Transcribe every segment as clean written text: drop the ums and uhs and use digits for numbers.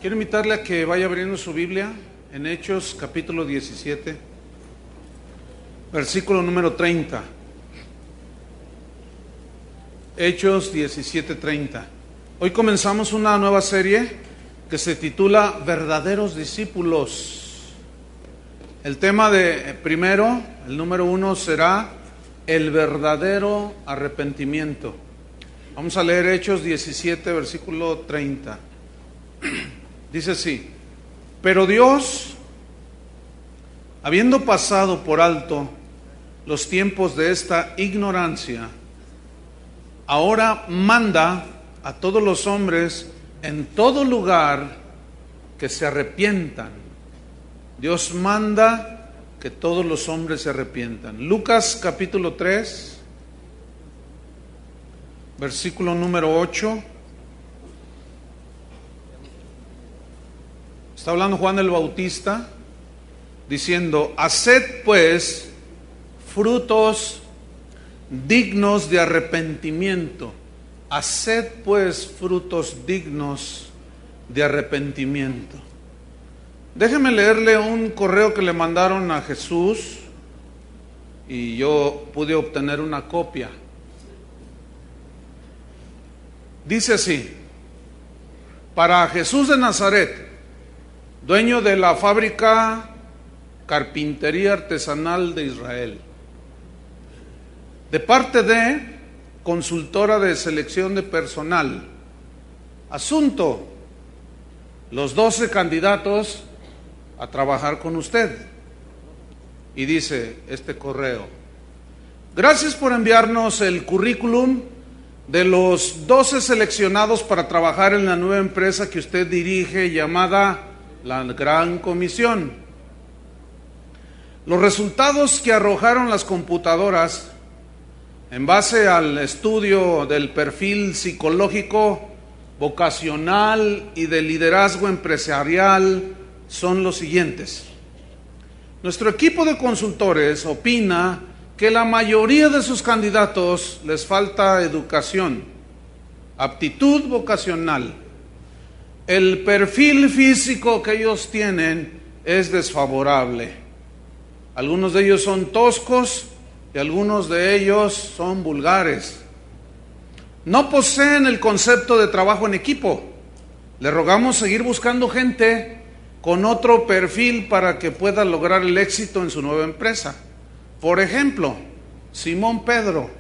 Quiero invitarle a que vaya abriendo su Biblia en Hechos capítulo 17, versículo número 30. Hechos 17:30. Hoy comenzamos una nueva serie que se titula Verdaderos Discípulos. El tema de primero, el número 1, será el verdadero arrepentimiento. Vamos a leer Hechos 17, versículo 30. Dice así: pero Dios, habiendo pasado por alto los tiempos de esta ignorancia, ahora manda a todos los hombres en todo lugar que se arrepientan. Dios manda que todos los hombres se arrepientan. Lucas capítulo 3, versículo número 8. Está hablando Juan el Bautista, diciendo: haced pues frutos dignos de arrepentimiento. Haced pues frutos dignos de arrepentimiento. Déjeme leerle un correo que le mandaron a Jesús y yo pude obtener una copia. Dice así: para Jesús de Nazaret, dueño de la fábrica Carpintería Artesanal de Israel, de parte de Consultora de Selección de Personal. Asunto: los 12 candidatos a trabajar con usted. Y dice este correo: gracias por enviarnos el currículum de los 12 seleccionados para trabajar en la nueva empresa que usted dirige, llamada la Gran Comisión. Los resultados que arrojaron las computadoras en base al estudio del perfil psicológico, vocacional y de liderazgo empresarial son los siguientes. Nuestro equipo de consultores opina que la mayoría de sus candidatos les falta educación, aptitud vocacional. El perfil físico que ellos tienen es desfavorable. Algunos de ellos son toscos y algunos de ellos son vulgares. No poseen el concepto de trabajo en equipo. Le rogamos seguir buscando gente con otro perfil para que pueda lograr el éxito en su nueva empresa. Por ejemplo, Simón Pedro.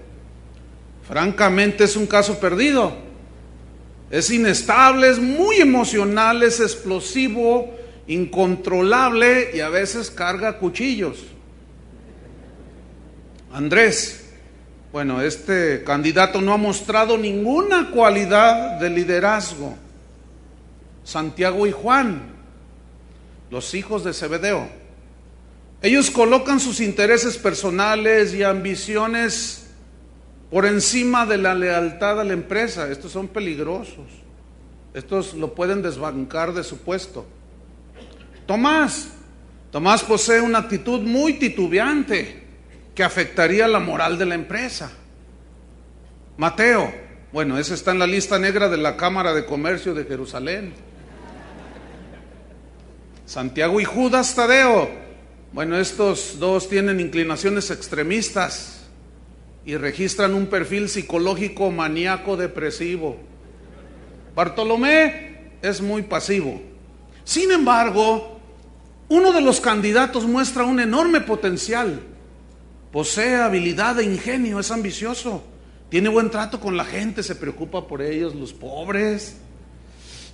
Francamente es un caso perdido. Es inestable, es muy emocional, es explosivo, incontrolable y a veces carga cuchillos. Andrés, bueno, este candidato no ha mostrado ninguna cualidad de liderazgo. Santiago y Juan, los hijos de Zebedeo. Ellos colocan sus intereses personales y ambiciones por encima de la lealtad a la empresa. Estos son peligrosos. Estos lo pueden desbancar de su puesto. Tomás posee una actitud muy titubeante que afectaría la moral de la empresa. Mateo, bueno, ese está en la lista negra de la Cámara de Comercio de Jerusalén. Santiago y Judas Tadeo, bueno, estos dos tienen inclinaciones extremistas y registran un perfil psicológico maníaco depresivo. Bartolomé es muy pasivo. Sin embargo, uno de los candidatos muestra un enorme potencial. Posee habilidad e ingenio, es ambicioso, tiene buen trato con la gente, se preocupa por ellos, los pobres.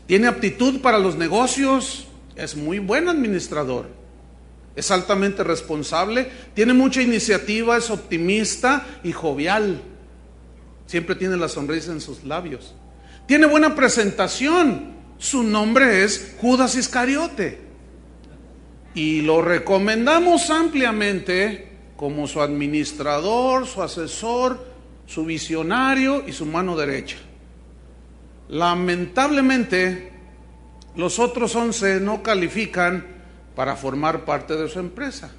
Tiene aptitud para los negocios, es muy buen administrador. Es altamente responsable, tiene mucha iniciativa, es optimista y jovial. Siempre tiene la sonrisa en sus labios. Tiene buena presentación. Su nombre es Judas Iscariote. Y lo recomendamos ampliamente como su administrador, su asesor, su visionario y su mano derecha. Lamentablemente, los otros 11 no califican para formar parte de su empresa.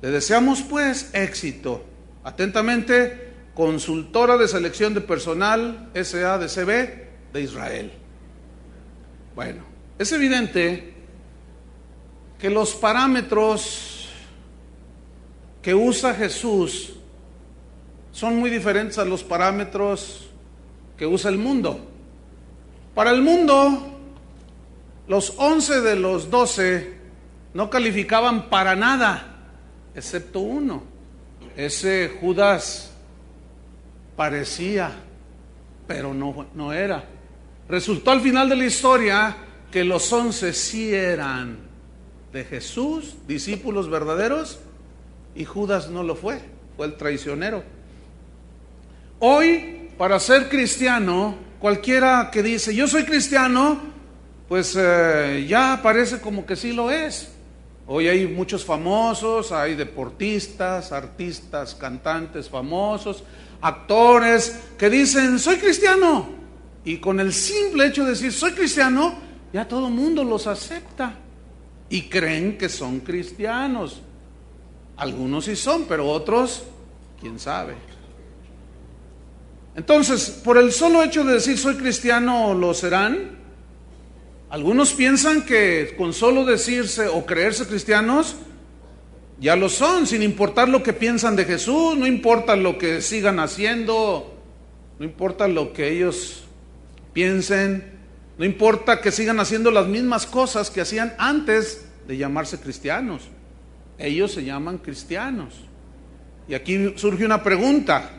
Le deseamos pues éxito. Atentamente, Consultora de Selección de Personal, SADCB de Israel. Bueno, Es evidente que los parámetros que usa Jesús son muy diferentes a los parámetros que usa el mundo. Para el mundo, los 11 de los 12 no calificaban para nada, excepto uno. Ese Judas parecía, pero no era. Resultó al final de la historia que los 11 sí eran de Jesús, discípulos verdaderos, y Judas no lo fue el traicionero. Hoy, para ser cristiano, cualquiera que dice yo soy cristiano, pues ya parece como que sí lo es. Hoy hay muchos famosos, hay deportistas, artistas, cantantes famosos, actores que dicen soy cristiano, y con el simple hecho de decir soy cristiano, ya todo el mundo los acepta y creen que son cristianos. Algunos sí son, pero otros, quién sabe. Entonces, por el solo hecho de decir soy cristiano, ¿lo serán? Algunos piensan que con solo decirse o creerse cristianos, ya lo son, sin importar lo que piensan de Jesús, no importa lo que sigan haciendo, no importa lo que ellos piensen, no importa que sigan haciendo las mismas cosas que hacían antes de llamarse cristianos. Ellos se llaman cristianos. Y aquí surge una pregunta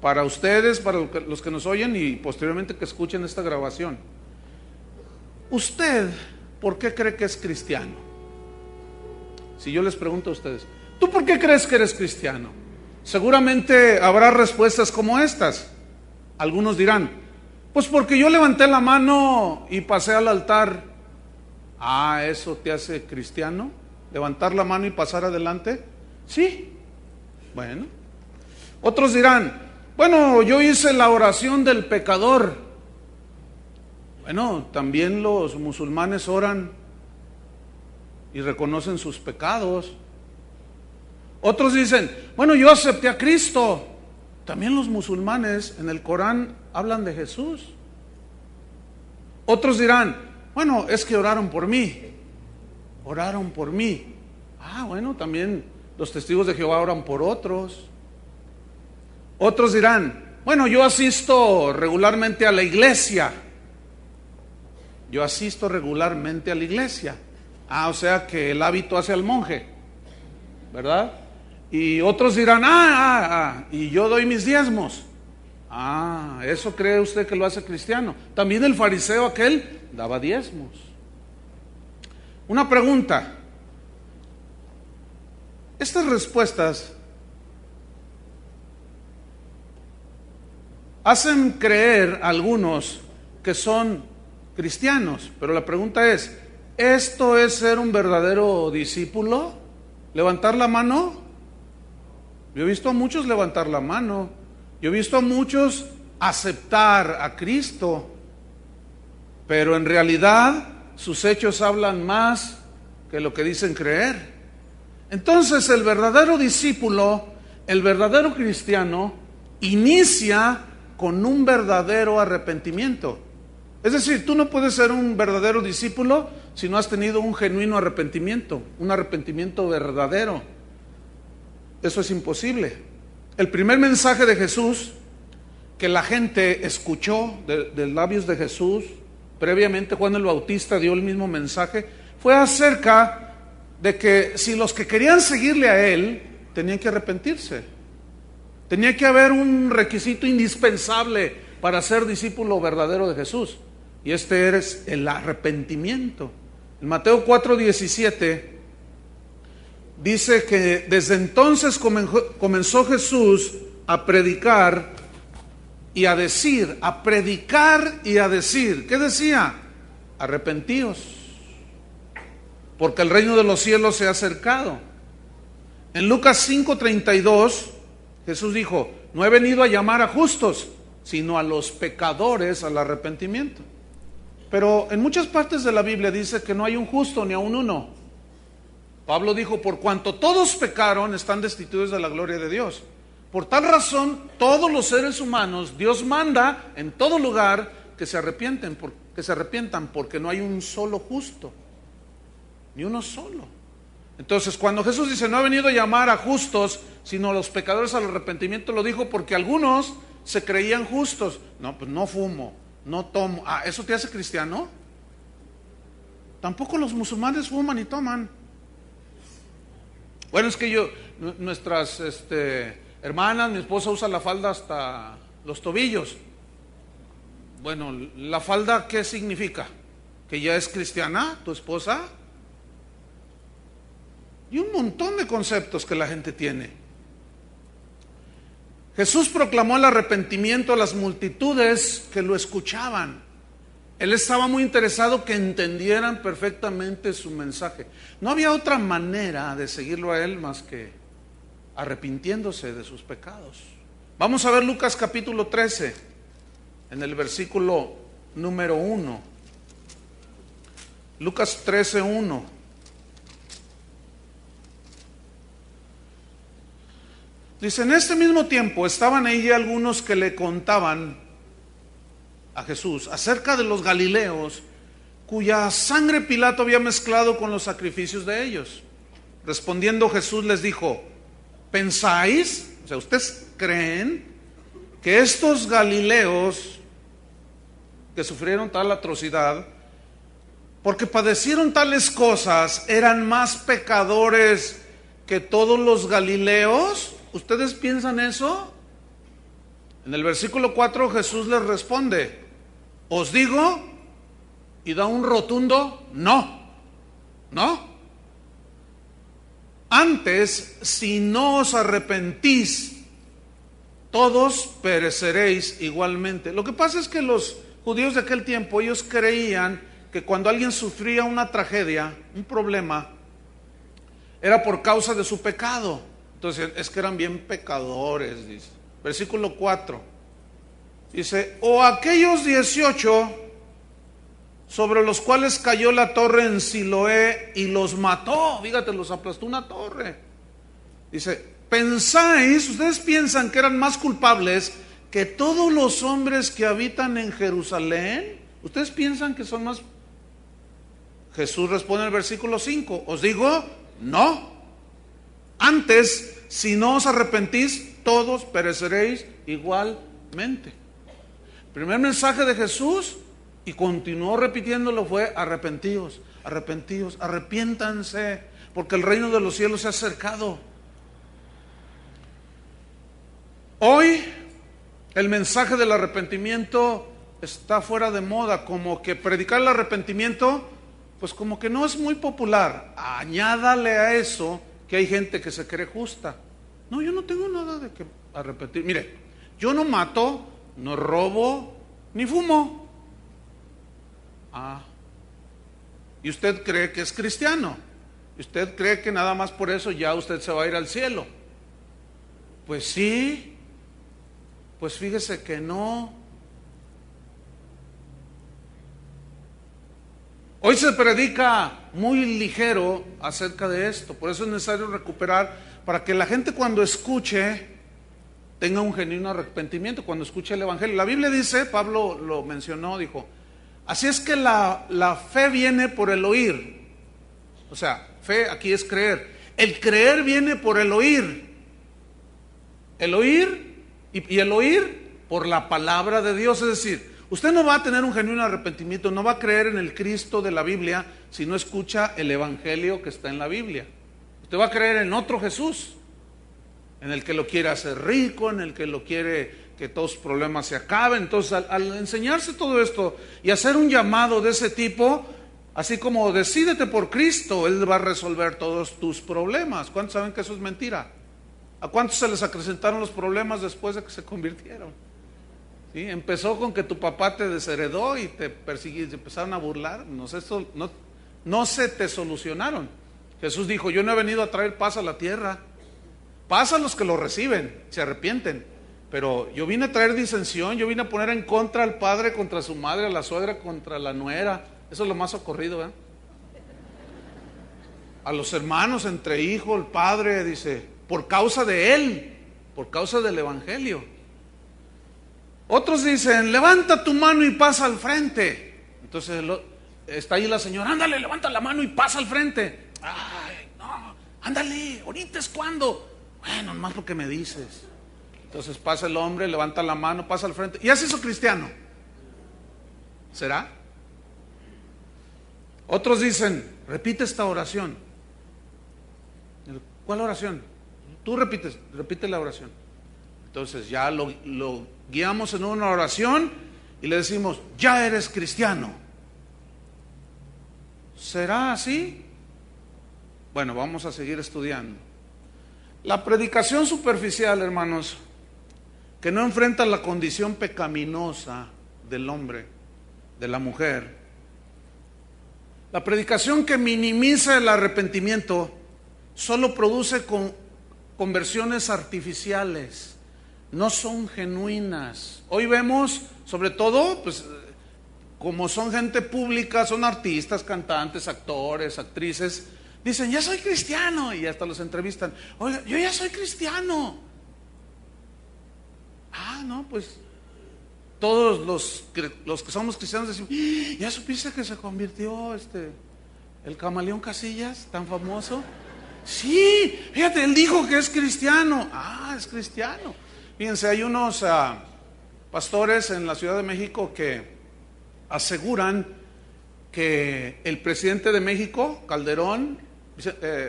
para ustedes, para los que nos oyen y posteriormente que escuchen esta grabación. ¿Usted por qué cree que es cristiano? Si yo les pregunto a ustedes, ¿tú por qué crees que eres cristiano? Seguramente habrá respuestas como estas. Algunos dirán, pues porque yo levanté la mano y pasé al altar. Ah, ¿eso te hace cristiano? ¿Levantar la mano y pasar adelante? Sí. Bueno. Otros dirán, bueno, yo hice la oración del pecador. Bueno, también los musulmanes oran y reconocen sus pecados. Otros dicen, bueno, yo acepté a Cristo. También los musulmanes en el Corán hablan de Jesús. Otros dirán, bueno, es que oraron por mí. Oraron por mí. Ah, bueno, también los testigos de Jehová oran por otros. Otros dirán, bueno, yo asisto regularmente a la iglesia. Yo asisto regularmente a la iglesia. Ah, o sea que el hábito hace al monje, ¿verdad? Y otros dirán, y yo doy mis diezmos. Ah, ¿eso cree usted que lo hace cristiano? También el fariseo aquel daba diezmos. Una pregunta. Estas respuestas hacen creer a algunos que son cristianos, pero la pregunta es, ¿esto es ser un verdadero discípulo? ¿Levantar la mano? Yo he visto a muchos levantar la mano, yo he visto a muchos aceptar a Cristo, pero en realidad sus hechos hablan más que lo que dicen creer. Entonces el verdadero discípulo, el verdadero cristiano, inicia con un verdadero arrepentimiento. Es decir, tú no puedes ser un verdadero discípulo si no has tenido un genuino arrepentimiento, un arrepentimiento verdadero. Eso es imposible. El primer mensaje de Jesús que la gente escuchó de labios de Jesús, previamente Juan el Bautista dio el mismo mensaje, fue acerca de que si los que querían seguirle a él tenían que arrepentirse. Tenía que haber un requisito indispensable para ser discípulo verdadero de Jesús, y este es el arrepentimiento. En Mateo 4:17 dice que desde entonces comenzó Jesús a predicar y a decir, ¿qué decía? Arrepentíos, porque el reino de los cielos se ha acercado. En Lucas 5:32 Jesús dijo, no he venido a llamar a justos, sino a los pecadores al arrepentimiento. Pero en muchas partes de la Biblia dice que no hay un justo ni aun uno. Pablo dijo, por cuanto todos pecaron, están destituidos de la gloria de Dios. Por tal razón, todos los seres humanos, Dios manda en todo lugar que se arrepienten, que se arrepientan, porque no hay un solo justo, ni uno solo. Entonces, cuando Jesús dice, no ha venido a llamar a justos, sino a los pecadores al arrepentimiento, lo dijo porque algunos se creían justos. No, pues no fumo, no tomo. Ah, ¿eso te hace cristiano? Tampoco los musulmanes fuman y toman. Bueno, es que nuestras hermanas, mi esposa usa la falda hasta los tobillos. Bueno, ¿la falda qué significa? ¿Que ya es cristiana tu esposa? Y un montón de conceptos que la gente tiene. Jesús proclamó el arrepentimiento a las multitudes que lo escuchaban. Él estaba muy interesado que entendieran perfectamente su mensaje. No había otra manera de seguirlo a él más que arrepintiéndose de sus pecados. Vamos a ver Lucas capítulo 13, en el versículo número 1. Lucas 13, 1. Dice, en este mismo tiempo estaban ahí algunos que le contaban a Jesús acerca de los galileos, cuya sangre Pilato había mezclado con los sacrificios de ellos. Respondiendo Jesús les dijo, ¿pensáis? O sea, ¿ustedes creen que estos galileos que sufrieron tal atrocidad, porque padecieron tales cosas, eran más pecadores que todos los galileos? ¿Ustedes piensan eso? En el versículo 4 Jesús les responde, os digo, y da un rotundo no. Antes, si no os arrepentís, todos pereceréis igualmente. Lo que pasa es que los judíos de aquel tiempo, ellos creían que cuando alguien sufría una tragedia, un problema, era por causa de su pecado. Entonces, es que eran bien pecadores, dice. Versículo 4. Dice, o aquellos 18 sobre los cuales cayó la torre en Siloé y los mató. Fíjate, los aplastó una torre. Dice, ¿ustedes piensan que eran más culpables que todos los hombres que habitan en Jerusalén? ¿Ustedes piensan que son más? Jesús responde en el versículo 5, os digo, no. Antes, si no os arrepentís, todos pereceréis igualmente. El primer mensaje de Jesús, y continuó repitiéndolo, fue arrepentíos, arrepiéntanse, porque el reino de los cielos se ha acercado. Hoy el mensaje del arrepentimiento está fuera de moda, como que predicar el arrepentimiento, pues como que no es muy popular. Añádale a eso que hay gente que se cree justa. No, yo no tengo nada de que arrepentir. Mire, yo no mato, no robo, ni fumo. ¿Y usted cree que es cristiano? ¿Y usted cree que nada más por eso ya usted se va a ir al cielo? Pues sí, pues fíjese que no. Hoy se predica muy ligero acerca de esto, por eso es necesario recuperar, para que la gente cuando escuche tenga un genuino arrepentimiento, cuando escuche el Evangelio. La Biblia dice, Pablo lo mencionó, dijo, así es que la fe viene por el oír. O sea, fe aquí es creer. El creer viene por el oír. El oír y el oír por la palabra de Dios, es decir, usted no va a tener un genuino arrepentimiento, no va a creer en el Cristo de la Biblia si no escucha el Evangelio que está en la Biblia. Usted va a creer en otro Jesús, en el que lo quiere hacer rico, en el que lo quiere que todos sus problemas se acaben. Entonces, al enseñarse todo esto y hacer un llamado de ese tipo, así como decídete por Cristo, Él va a resolver todos tus problemas. ¿Cuántos saben que eso es mentira? ¿A cuántos se les acrecentaron los problemas después de que se convirtieron? ¿Sí? Empezó con que tu papá te desheredó y te persiguió, te empezaron a burlar. No se te solucionaron. Jesús dijo, yo no he venido a traer paz a la tierra. Paz a los que lo reciben, se arrepienten. Pero yo vine a traer disensión, yo vine a poner en contra al padre contra su madre, a la suegra contra la nuera. Eso es lo más ocurrido, ¿eh? A los hermanos entre hijo, el padre, dice, por causa de él, por causa del Evangelio. Otros dicen, levanta tu mano y pasa al frente. Entonces está ahí la señora, ándale, levanta la mano y pasa al frente. Ay, no, ándale, ahorita es cuando. Bueno, nomás porque me dices. Entonces pasa el hombre, levanta la mano, pasa al frente. Ya se hizo cristiano. ¿Será? Otros dicen, repite esta oración. ¿Cuál oración? Tú repite la oración. Entonces ya lo guiamos en una oración y le decimos, ya eres cristiano. ¿Será así? Bueno, vamos a seguir estudiando. La predicación superficial, hermanos, que no enfrenta la condición pecaminosa del hombre, de la mujer. La predicación que minimiza el arrepentimiento solo produce conversiones artificiales, no son genuinas. Hoy vemos, sobre todo, pues, como son gente pública, son artistas, cantantes, actores, actrices, dicen, ya soy cristiano, y hasta los entrevistan, oiga, yo ya soy cristiano. Ah, no, pues todos los que somos cristianos decimos, ¿ya supiste que se convirtió el Camaleón Casillas, tan famoso? Sí, fíjate, él dijo que es cristiano. Ah, es cristiano. Fíjense, hay unos pastores en la Ciudad de México que aseguran que el presidente de México, Calderón,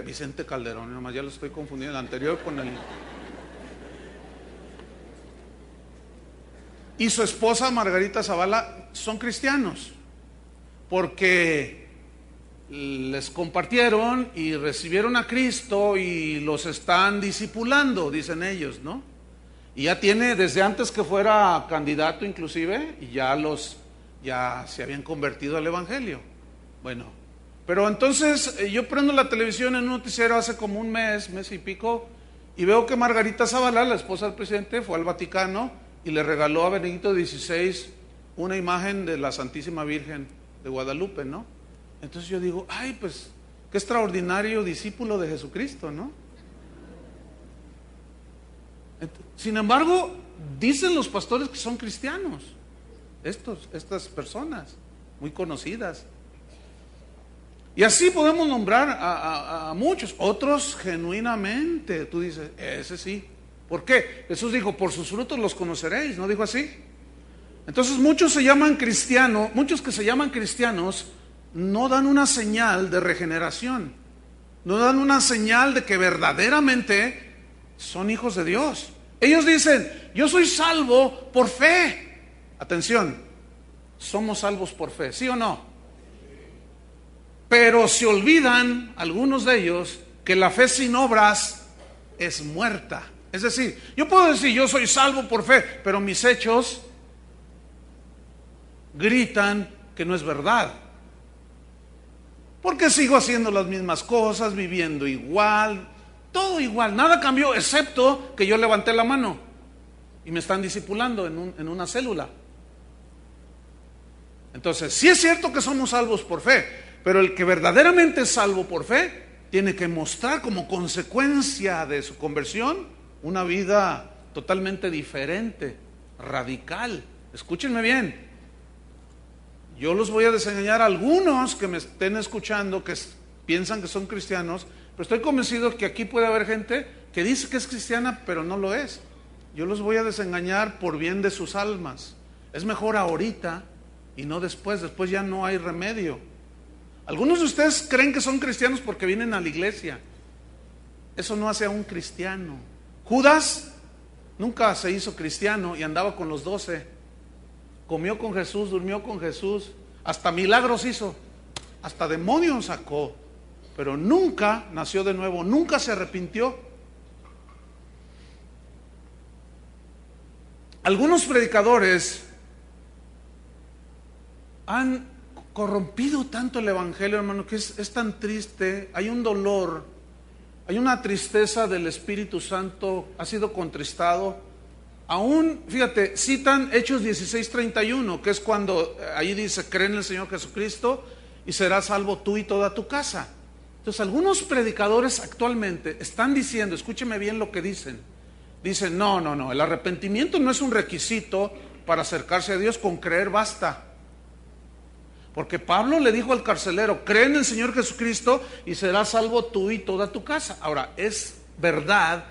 Vicente Calderón, nomás ya lo estoy confundiendo, el anterior con el... y su esposa Margarita Zavala son cristianos, porque les compartieron y recibieron a Cristo y los están discipulando, dicen ellos, ¿no? Y ya tiene, desde antes que fuera candidato inclusive, y ya se habían convertido al Evangelio. Bueno, pero entonces yo prendo la televisión en un noticiero hace como un mes y pico, y veo que Margarita Zavala, la esposa del presidente, fue al Vaticano y le regaló a Benedicto XVI una imagen de la Santísima Virgen de Guadalupe, ¿no? Entonces yo digo, ay, pues, qué extraordinario discípulo de Jesucristo, ¿no? Sin embargo, dicen los pastores que son cristianos, estas personas, muy conocidas. Y así podemos nombrar a muchos, otros genuinamente, tú dices, ese sí. ¿Por qué? Jesús dijo, por sus frutos los conoceréis, ¿no dijo así? Entonces muchos que se llaman cristianos, no dan una señal de regeneración, no dan una señal de que verdaderamente son hijos de Dios. Ellos dicen, yo soy salvo por fe. Atención, somos salvos por fe, ¿sí o no? Pero se olvidan, algunos de ellos, que la fe sin obras es muerta. Es decir, yo puedo decir, yo soy salvo por fe, pero mis hechos gritan que no es verdad. Porque sigo haciendo las mismas cosas, viviendo igual, todo igual, nada cambió, excepto que yo levanté la mano y me están discipulando en una célula. Entonces, sí es cierto que somos salvos por fe, pero el que verdaderamente es salvo por fe tiene que mostrar como consecuencia de su conversión una vida totalmente diferente, radical. Escúchenme bien. Yo los voy a desengañar a algunos que me estén escuchando, que piensan que son cristianos, pero estoy convencido que aquí puede haber gente que dice que es cristiana, pero no lo es. Yo los voy a desengañar por bien de sus almas. Es mejor ahorita y no después ya no hay remedio. Algunos de ustedes creen que son cristianos porque vienen a la iglesia. Eso no hace a un cristiano. Judas nunca se hizo cristiano y andaba con los 12. Comió con Jesús, durmió con Jesús, hasta milagros hizo, hasta demonios sacó, pero nunca nació de nuevo, nunca se arrepintió. Algunos predicadores han corrompido tanto el evangelio, hermano, que es tan triste. Hay un dolor, hay una tristeza del Espíritu Santo, ha sido contristado. Aún, fíjate, citan Hechos 16:31, que es cuando ahí dice, cree en el Señor Jesucristo y serás salvo tú y toda tu casa. Entonces algunos predicadores actualmente están diciendo, escúcheme bien lo que dicen, no, el arrepentimiento no es un requisito para acercarse a Dios, con creer basta. Porque Pablo le dijo al carcelero, cree en el Señor Jesucristo y serás salvo tú y toda tu casa. Ahora, es verdad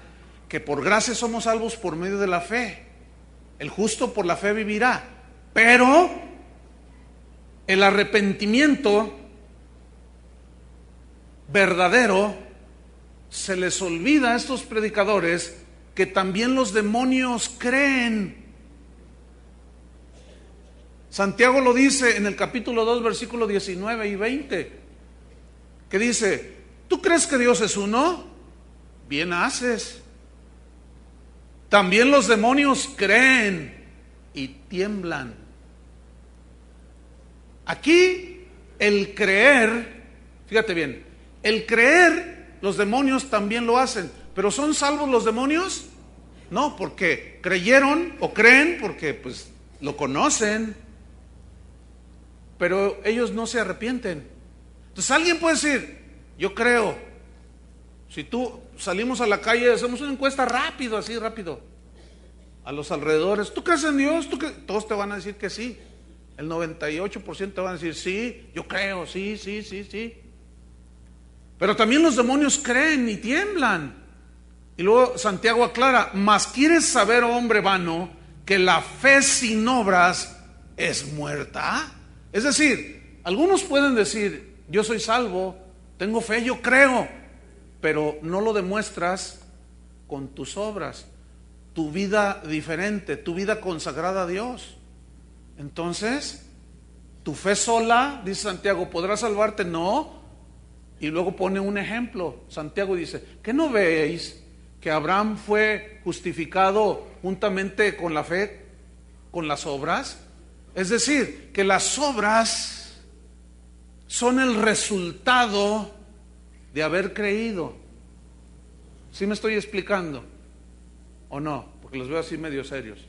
que por gracia somos salvos por medio de la fe. El justo por la fe vivirá. Pero el arrepentimiento verdadero, se les olvida a estos predicadores que también los demonios creen. Santiago lo dice en el capítulo 2, versículos 19 y 20, que dice, ¿tú crees que Dios es uno? Bien haces. También los demonios creen y tiemblan. Aquí el creer, fíjate bien, el creer los demonios también lo hacen, pero ¿son salvos los demonios? No, porque creyeron o creen porque pues lo conocen, pero ellos no se arrepienten. Entonces alguien puede decir, yo creo. Si tú salimos a la calle, hacemos una encuesta rápido, así rápido, a los alrededores, ¿tú crees en Dios? Todos te van a decir que sí. El 98% te van a decir, sí, yo creo, sí. Pero también los demonios creen y tiemblan. Y luego Santiago aclara, mas quieres saber, hombre vano, que la fe sin obras es muerta. Es decir, algunos pueden decir, yo soy salvo, tengo fe, yo creo, pero no lo demuestras con tus obras, tu vida diferente, tu vida consagrada a Dios. Entonces, tu fe sola, dice Santiago, ¿podrá salvarte? No. Y luego pone un ejemplo. Santiago dice, ¿qué no veis que Abraham fue justificado juntamente con la fe, con las obras? Es decir, que las obras son el resultado de haber creído. ¿Sí me estoy explicando? ¿O no? Porque los veo así medio serios.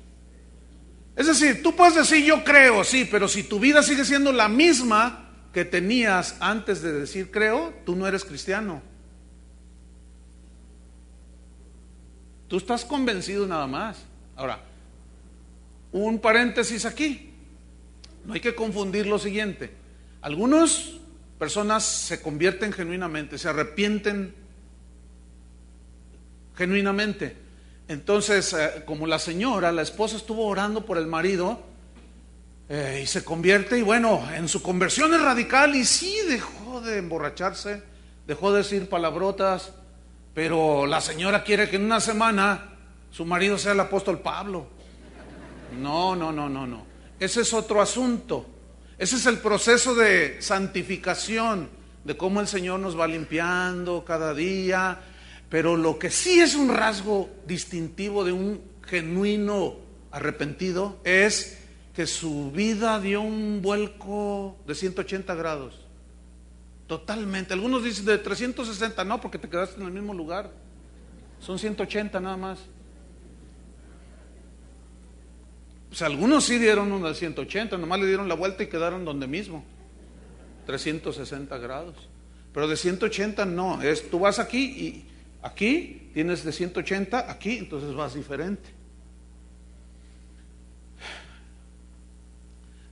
Es decir, tú puedes decir yo creo, sí, pero si tu vida sigue siendo la misma que tenías antes de decir creo, tú no eres cristiano. Tú estás convencido nada más. Ahora, un paréntesis aquí. No hay que confundir lo siguiente. Algunas personas se convierten genuinamente, se arrepienten genuinamente. Entonces, como la esposa estuvo orando por el marido y se convierte, y bueno, en su conversión es radical y sí dejó de emborracharse, dejó de decir palabrotas, pero la señora quiere que en una semana su marido sea el apóstol Pablo. No. Ese es otro asunto. Ese es el proceso de santificación, de cómo el Señor nos va limpiando cada día. Pero lo que sí es un rasgo distintivo de un genuino arrepentido es que su vida dio un vuelco de 180 grados. Totalmente. Algunos dicen de 360, no, porque te quedaste en el mismo lugar. Son 180 nada más. O sea, algunos sí dieron uno de 180, nomás le dieron la vuelta y quedaron donde mismo. 360 grados. Pero de 180 no, tú vas aquí y aquí tienes de 180, aquí, entonces vas diferente.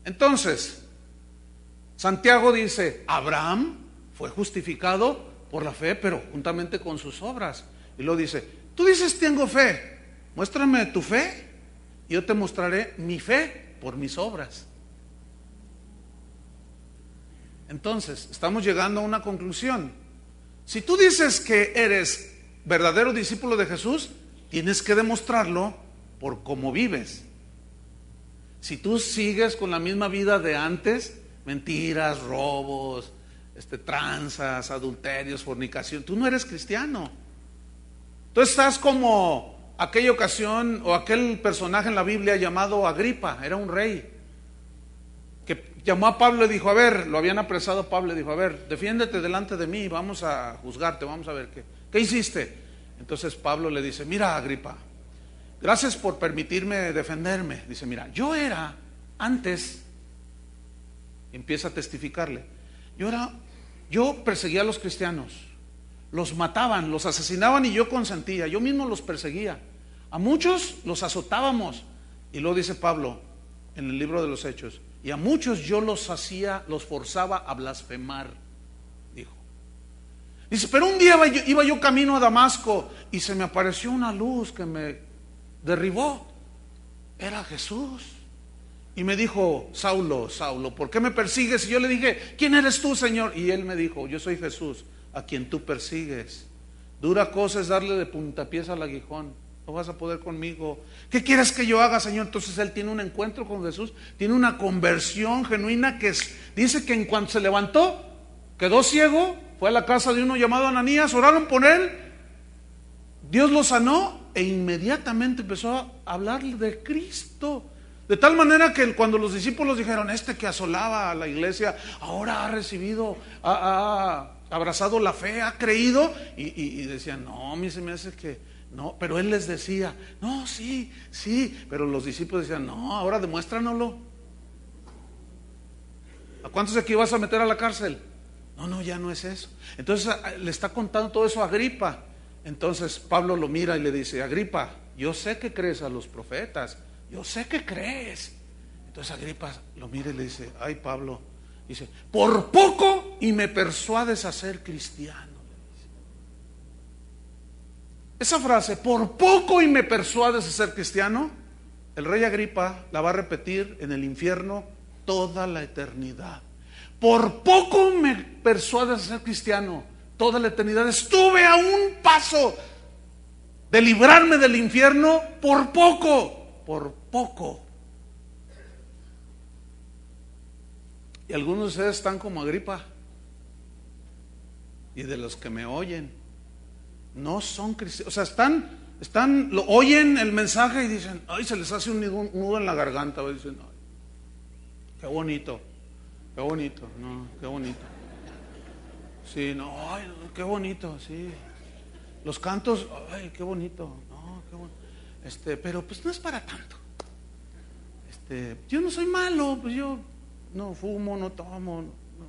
Entonces, Santiago dice, Abraham fue justificado por la fe, pero juntamente con sus obras. Y luego dice, tú dices tengo fe, muéstrame tu fe y yo te mostraré mi fe por mis obras. Entonces, estamos llegando a una conclusión. Si tú dices que eres verdadero discípulo de Jesús, tienes que demostrarlo por cómo vives. Si tú sigues con la misma vida de antes, mentiras, robos, tranzas, adulterios, fornicación, tú no eres cristiano. Tú estás como aquella ocasión o aquel personaje en la Biblia llamado Agripa, era un rey, que llamó a Pablo y dijo, a ver, lo habían apresado a Pablo y dijo, a ver, defiéndete delante de mí, vamos a juzgarte, vamos a ver qué hiciste. Entonces Pablo le dice, mira Agripa, gracias por permitirme defenderme. Dice, mira, yo era antes, empieza a testificarle, yo perseguía a los cristianos, los mataban, los asesinaban y yo consentía, yo mismo los perseguía, a muchos los azotábamos. Y luego dice Pablo en el libro de los Hechos, y a muchos yo los forzaba a blasfemar, dijo. Dice, pero un día iba yo camino a Damasco y se me apareció una luz que me derribó. Era Jesús. Y me dijo, Saulo, Saulo, ¿por qué me persigues? Y yo le dije, ¿quién eres tú, Señor? Y él me dijo, yo soy Jesús, a quien tú persigues. Dura cosa es darle de puntapiés al aguijón. No vas a poder conmigo. ¿Qué quieres que yo haga, Señor? Entonces él tiene un encuentro con Jesús, tiene una conversión genuina dice que en cuanto se levantó, quedó ciego, fue a la casa de uno llamado Ananías, oraron por él, Dios lo sanó e inmediatamente empezó a hablar de Cristo. De tal manera que cuando los discípulos dijeron, este que asolaba a la iglesia, ahora ha recibido, ha abrazado la fe, ha creído, y decían, no, a mí se me hace que no, pero él les decía, no, sí, pero los discípulos decían, no, ahora demuéstranoslo. ¿A cuántos de aquí vas a meter a la cárcel? No, ya no es eso. Entonces le está contando todo eso a Agripa. Entonces Pablo lo mira y le dice, Agripa, yo sé que crees a los profetas, yo sé que crees. Entonces Agripa lo mira y le dice, ay Pablo, dice, por poco y me persuades a ser cristiano. Esa frase, por poco y me persuades a ser cristiano, el rey Agripa la va a repetir en el infierno toda la eternidad. Por poco me persuades a ser cristiano, toda la eternidad. Estuve a un paso de librarme del infierno por poco. Y algunos de ustedes están como Agripa, y de los que me oyen no son cristianos, o sea, oyen el mensaje y dicen, ay, se les hace un nudo en la garganta, y dicen, ay, qué bonito, no, qué bonito. Sí, no, ay, qué bonito, sí. Los cantos, ay, qué bonito, no, qué bonito. Pero pues no es para tanto. Yo no soy malo, pues yo no fumo, no tomo, no.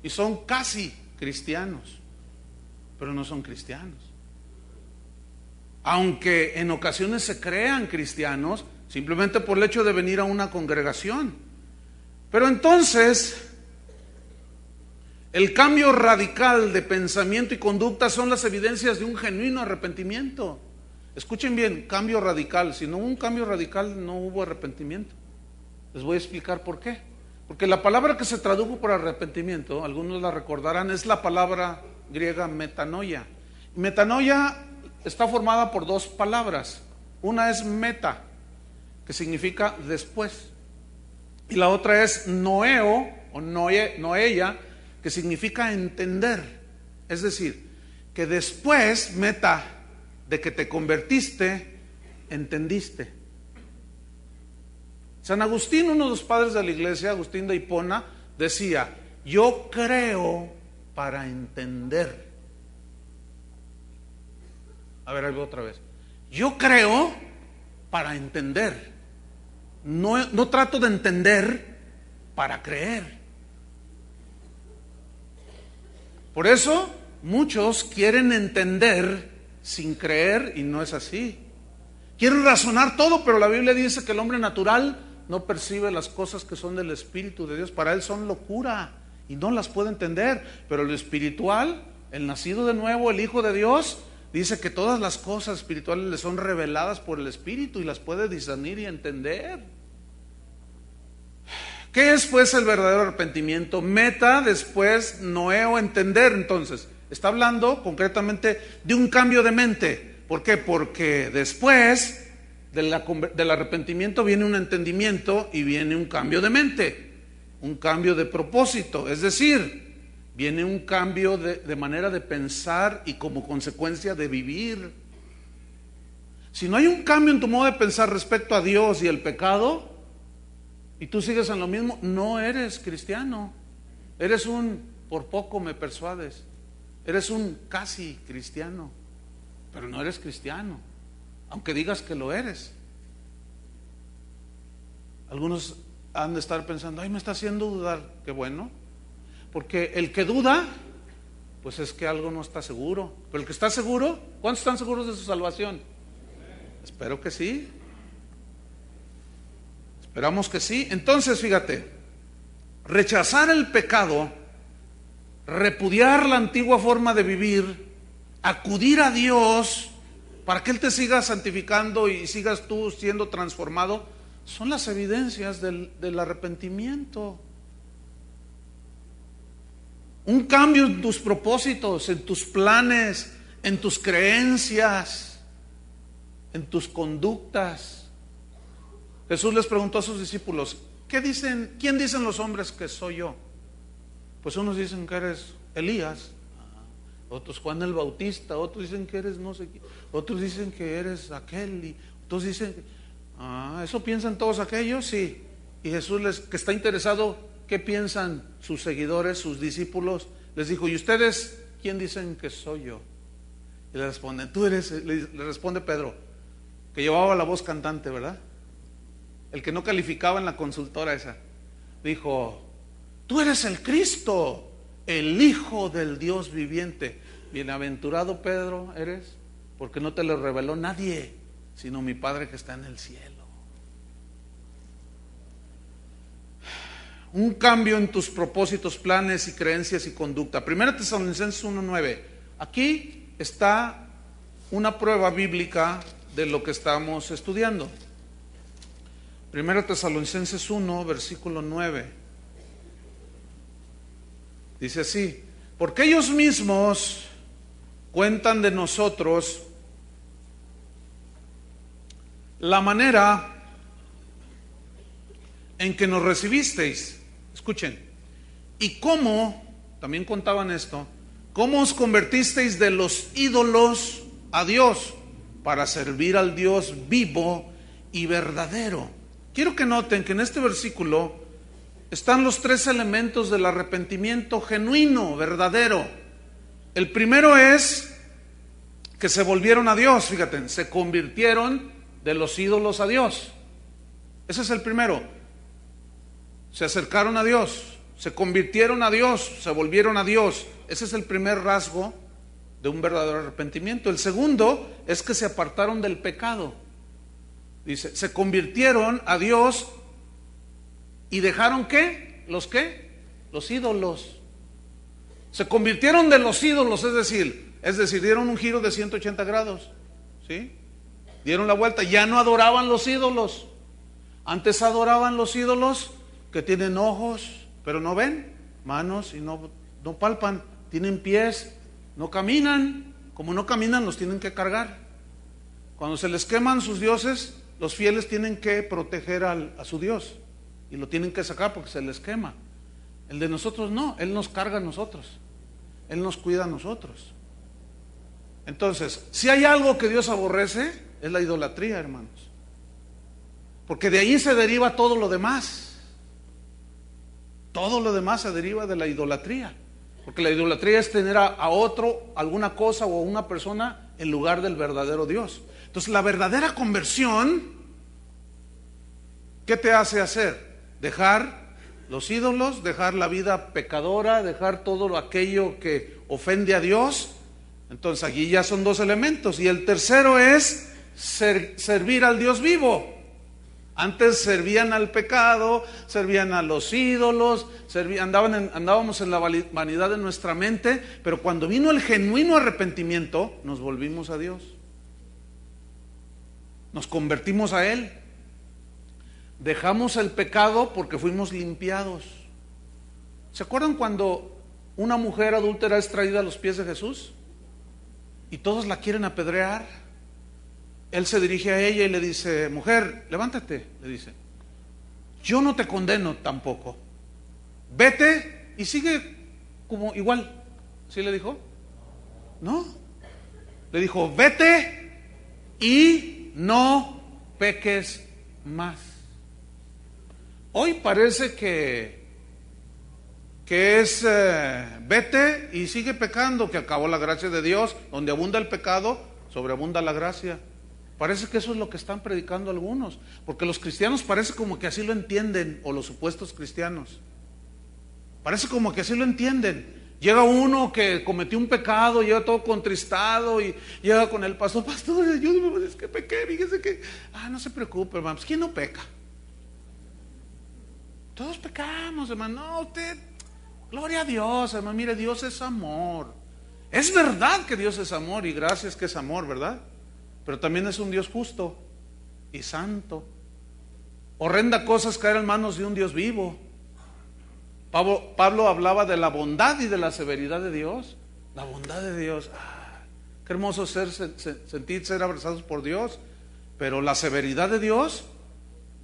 Y son casi cristianos, pero no son cristianos. Aunque en ocasiones se crean cristianos simplemente por el hecho de venir a una congregación. Pero entonces, el cambio radical de pensamiento y conducta son las evidencias de un genuino arrepentimiento. Escuchen bien, cambio radical. Si no hubo un cambio radical, no hubo arrepentimiento. Les voy a explicar por qué. Porque la palabra que se tradujo por arrepentimiento, algunos la recordarán, es la palabra griega metanoia. Metanoia está formada por dos palabras. Una es meta, que significa después, y la otra es noeo o noeia, que significa entender. Es decir, que después, meta, de que te convertiste, entendiste. San Agustín, uno de los padres de la iglesia, Agustín de Hipona, decía, yo creo para entender. A ver, ahí voy otra vez. Yo creo para entender. No trato de entender para creer. Por eso muchos quieren entender sin creer y no es así. Quieren razonar todo, pero la Biblia dice que el hombre natural no percibe las cosas que son del Espíritu de Dios. Para él son locura y no las puede entender. Pero lo espiritual, el nacido de nuevo, el Hijo de Dios, dice que todas las cosas espirituales le son reveladas por el Espíritu y las puede discernir y entender. ¿Qué es pues el verdadero arrepentimiento? Meta, después, noeo, entender. Entonces, está hablando concretamente de un cambio de mente. ¿Por qué? Porque después del arrepentimiento viene un entendimiento y viene un cambio de mente, un cambio de propósito, es decir, viene un cambio de manera de pensar y como consecuencia de vivir. Si no hay un cambio en tu modo de pensar respecto a Dios y el pecado, y tú sigues en lo mismo, no eres cristiano. Eres un por poco me persuades, eres un casi cristiano, pero no eres cristiano, aunque digas que lo eres. Algunos han de estar pensando, ay, me está haciendo dudar. Qué bueno, porque el que duda, pues es que algo no está seguro. Pero el que está seguro, ¿cuántos están seguros de su salvación? Espero que sí. Esperamos que sí. Entonces, fíjate, rechazar el pecado, repudiar la antigua forma de vivir, acudir a Dios para que Él te siga santificando y sigas tú siendo transformado, son las evidencias del arrepentimiento. Un cambio en tus propósitos, en tus planes, en tus creencias, en tus conductas. Jesús les preguntó a sus discípulos: ¿quién dicen los hombres que soy yo? Pues unos dicen que eres Elías, otros Juan el Bautista, otros dicen que eres no sé quién, otros dicen que eres aquel, y otros dicen ¿eso piensan todos aquellos? Sí. Y Jesús, que está interesado, ¿qué piensan sus seguidores, sus discípulos? Les dijo: ¿y ustedes quién dicen que soy yo? Y le responden: le responde Pedro, que llevaba la voz cantante, ¿verdad? El que no calificaba en la consultora esa. Dijo: tú eres el Cristo, el Hijo del Dios viviente. Bienaventurado Pedro eres, porque no te lo reveló nadie, sino mi Padre que está en el cielo. Un cambio en tus propósitos, planes y creencias y conducta. 1 Tesalonicenses 1:9. Aquí está una prueba bíblica de lo que estamos estudiando. 1 Tesalonicenses 1, versículo 9. Dice así: porque ellos mismos cuentan de nosotros la manera en que nos recibisteis. Escuchen. Y cómo, también contaban esto, cómo os convertisteis de los ídolos a Dios para servir al Dios vivo y verdadero. Quiero que noten que en este versículo están los tres elementos del arrepentimiento genuino, verdadero. El primero es que se volvieron a Dios, fíjate, se convirtieron de los ídolos a Dios. Ese es el primero. Se acercaron a Dios, se convirtieron a Dios, se volvieron a Dios. Ese es el primer rasgo de un verdadero arrepentimiento. El segundo es que se apartaron del pecado. Dice, se convirtieron a Dios y dejaron ¿qué? ¿Los qué? Los ídolos. Se convirtieron de los ídolos, es decir, dieron un giro de 180 grados, ¿sí? Dieron la vuelta, ya no adoraban los ídolos. Antes adoraban los ídolos que tienen ojos, pero no ven, manos y no palpan, tienen pies, no caminan. Como no caminan, los tienen que cargar. Cuando se les queman sus dioses, los fieles tienen que proteger a su Dios y lo tienen que sacar porque se les quema. El de nosotros no, Él nos carga a nosotros, Él nos cuida a nosotros. Entonces, si hay algo que Dios aborrece, es la idolatría, hermanos, porque de ahí se deriva todo lo demás. Todo lo demás se deriva de la idolatría, porque la idolatría es tener a otro, alguna cosa o a una persona en lugar del verdadero Dios. Entonces, la verdadera conversión, ¿qué te hace hacer? Dejar los ídolos, dejar la vida pecadora, dejar todo aquello que ofende a Dios. Entonces, aquí ya son dos elementos. Y el tercero es servir al Dios vivo. Antes servían al pecado, servían a los ídolos, andábamos en la vanidad de nuestra mente, pero cuando vino el genuino arrepentimiento, nos volvimos a Dios. Nos convertimos a Él. Dejamos el pecado porque fuimos limpiados. ¿Se acuerdan cuando una mujer adúltera es traída a los pies de Jesús? Y todos la quieren apedrear. Él se dirige a ella y le dice: mujer, levántate, le dice, yo no te condeno tampoco. Vete y sigue como igual. ¿Sí le dijo? No. Le dijo: vete y no peques más. Hoy parece que es vete y sigue pecando, que acabó la gracia de Dios. Donde abunda el pecado, sobreabunda la gracia. Parece que eso es lo que están predicando algunos, porque los cristianos parece como que así lo entienden, o los supuestos cristianos. Parece como que así lo entienden. Llega uno que cometió un pecado, llega todo contristado y llega con el pastor: pastor, ayúdame, es que pequé, fíjese que, no se preocupe, hermano, ¿quién no peca? Todos pecamos, hermano. No, usted, gloria a Dios, hermano. Mire, Dios es amor. Es verdad que Dios es amor y gracias que es amor, ¿verdad? Pero también es un Dios justo y santo. Horrenda cosa es caer en manos de un Dios vivo. Pablo hablaba de la bondad y de la severidad de Dios. La bondad de Dios. Qué hermoso sentir ser abrazados por Dios. Pero la severidad de Dios,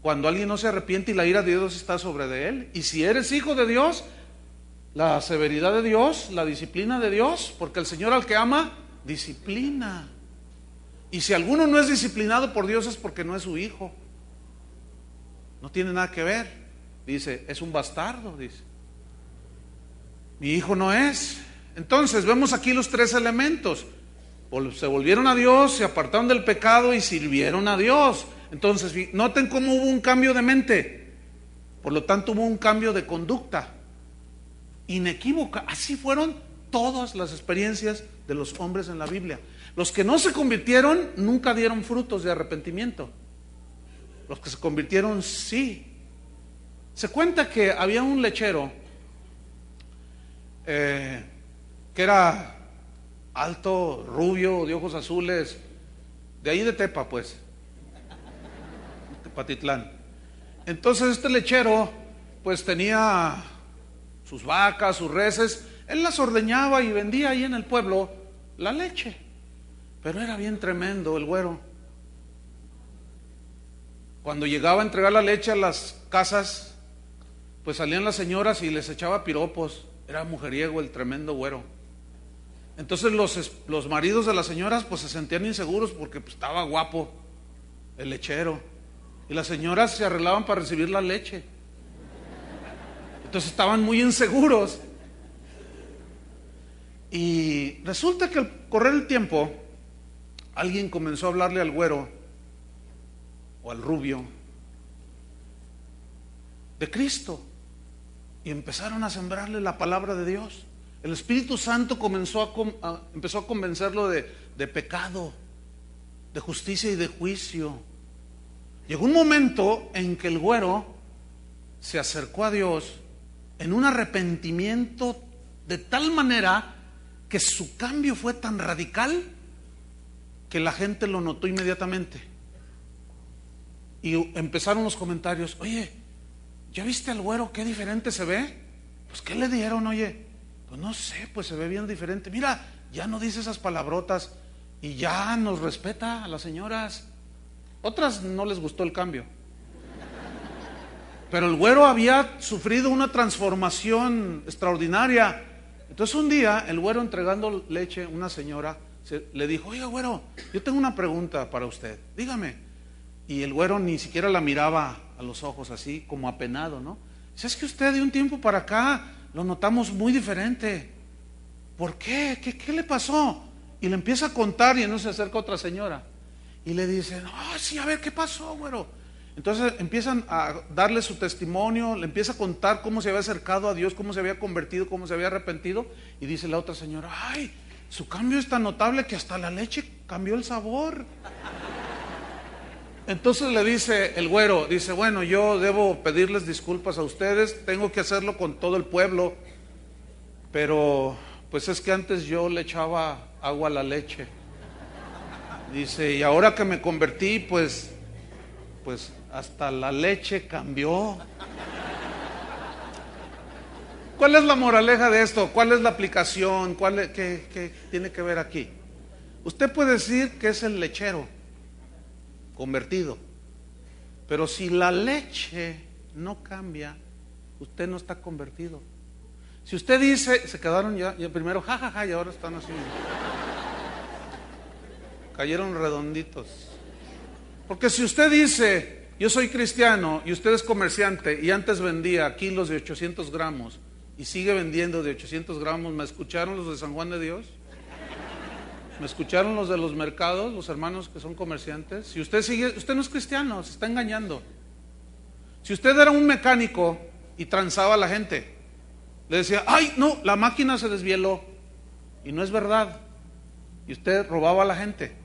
cuando alguien no se arrepiente y la ira de Dios está sobre de él. Y si eres hijo de Dios, la severidad de Dios, la disciplina de Dios, porque el Señor al que ama, disciplina. Y si alguno no es disciplinado por Dios es porque no es su hijo. No tiene nada que ver. Dice, es un bastardo, dice. Mi hijo no es. Entonces vemos aquí los tres elementos. Se volvieron a Dios, se apartaron del pecado y sirvieron a Dios. Entonces noten cómo hubo un cambio de mente. Por lo tanto hubo un cambio de conducta inequívoca. Así fueron todas las experiencias de los hombres en la Biblia. Los que no se convirtieron nunca dieron frutos de arrepentimiento. Los que se convirtieron sí. Se cuenta que había un lechero que era alto, rubio, de ojos azules, de ahí de Tepa, pues, Tepatitlán. Entonces este lechero pues tenía sus vacas, sus reses, él las ordeñaba y vendía ahí en el pueblo la leche, pero era bien tremendo el güero. Cuando llegaba a entregar la leche a las casas, pues salían las señoras y les echaba piropos. Era mujeriego el tremendo güero. Entonces los maridos de las señoras pues se sentían inseguros porque pues, estaba guapo el lechero. Y las señoras se arreglaban para recibir la leche. Entonces estaban muy inseguros. Y resulta que al correr el tiempo, alguien comenzó a hablarle al güero o al rubio de Cristo. Y empezaron a sembrarle la palabra de Dios. El Espíritu Santo empezó a convencerlo de pecado, de justicia y de juicio. Llegó un momento en que el güero se acercó a Dios en un arrepentimiento de tal manera que su cambio fue tan radical que la gente lo notó inmediatamente. Y empezaron los comentarios: oye, ¿ya viste al güero? ¿Qué diferente se ve? Pues ¿qué le dieron? Oye, pues no sé, pues se ve bien diferente. Mira, ya no dice esas palabrotas y ya nos respeta a las señoras. Otras no les gustó el cambio, pero el güero había sufrido una transformación extraordinaria. Entonces un día el güero, entregando leche, una señora le dijo: oiga, güero, yo tengo una pregunta para usted, dígame. Y el güero ni siquiera la miraba a los ojos, así como apenado, ¿no? Dice: es que usted de un tiempo para acá lo notamos muy diferente. ¿Por qué? ¿Qué le pasó? Y le empieza a contar, y entonces se acerca otra señora y le dice: no, sí, a ver, ¿qué pasó, güero? Entonces empiezan a darle su testimonio, le empieza a contar cómo se había acercado a Dios, cómo se había convertido, cómo se había arrepentido. Y dice la otra señora: ay, su cambio es tan notable que hasta la leche cambió el sabor. Entonces le dice el güero, dice: bueno, yo debo pedirles disculpas a ustedes, tengo que hacerlo con todo el pueblo, pero pues es que antes yo le echaba agua a la leche. Dice: y ahora que me convertí, pues hasta la leche cambió. ¿Cuál es la moraleja de esto? ¿Cuál es la aplicación? ¿Qué tiene que ver aquí? Usted puede decir que es el lechero convertido, pero si la leche no cambia, usted no está convertido. Si usted dice, se quedaron ya primero jajaja, y ahora están así, cayeron redonditos. Porque si usted dice: yo soy cristiano, y usted es comerciante y antes vendía kilos de 800 gramos y sigue vendiendo de 800 gramos, ¿me escucharon los de San Juan de Dios? ¿Me escucharon los de los mercados, los hermanos que son comerciantes? Si usted sigue, usted no es cristiano, se está engañando. Si usted era un mecánico y transaba a la gente, le decía: ay, no, la máquina se desvieló, y no es verdad, y usted robaba a la gente,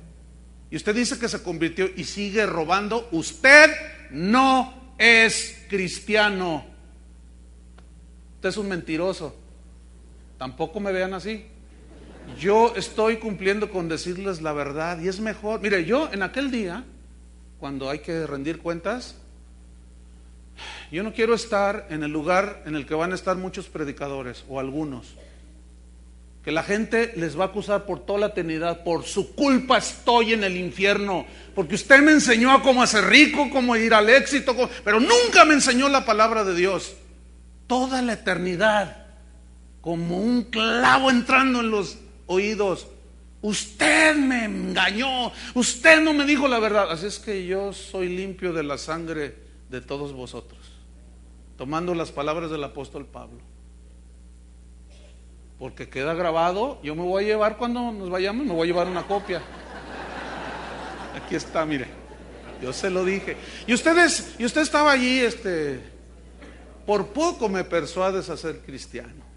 y usted dice que se convirtió y sigue robando, usted no es cristiano. usted es un mentiroso. Tampoco me vean así. Yo estoy cumpliendo con decirles la verdad y es mejor. Mire, yo en aquel día, cuando hay que rendir cuentas, yo no quiero estar en el lugar en el que van a estar muchos predicadores o algunos, que la gente les va a acusar por toda la eternidad: por su culpa estoy en el infierno, porque usted me enseñó a cómo hacer rico, cómo ir al éxito, pero nunca me enseñó la palabra de Dios. Toda la eternidad, como un clavo entrando en los oídos: usted me engañó, usted no me dijo la verdad. Así es que yo soy limpio de la sangre de todos vosotros, tomando las palabras del apóstol Pablo, porque queda grabado. Yo me voy a llevar, cuando nos vayamos, me voy a llevar una copia. Aquí está, mire, yo se lo dije. Y usted estaba allí, por poco me persuades a ser cristiano.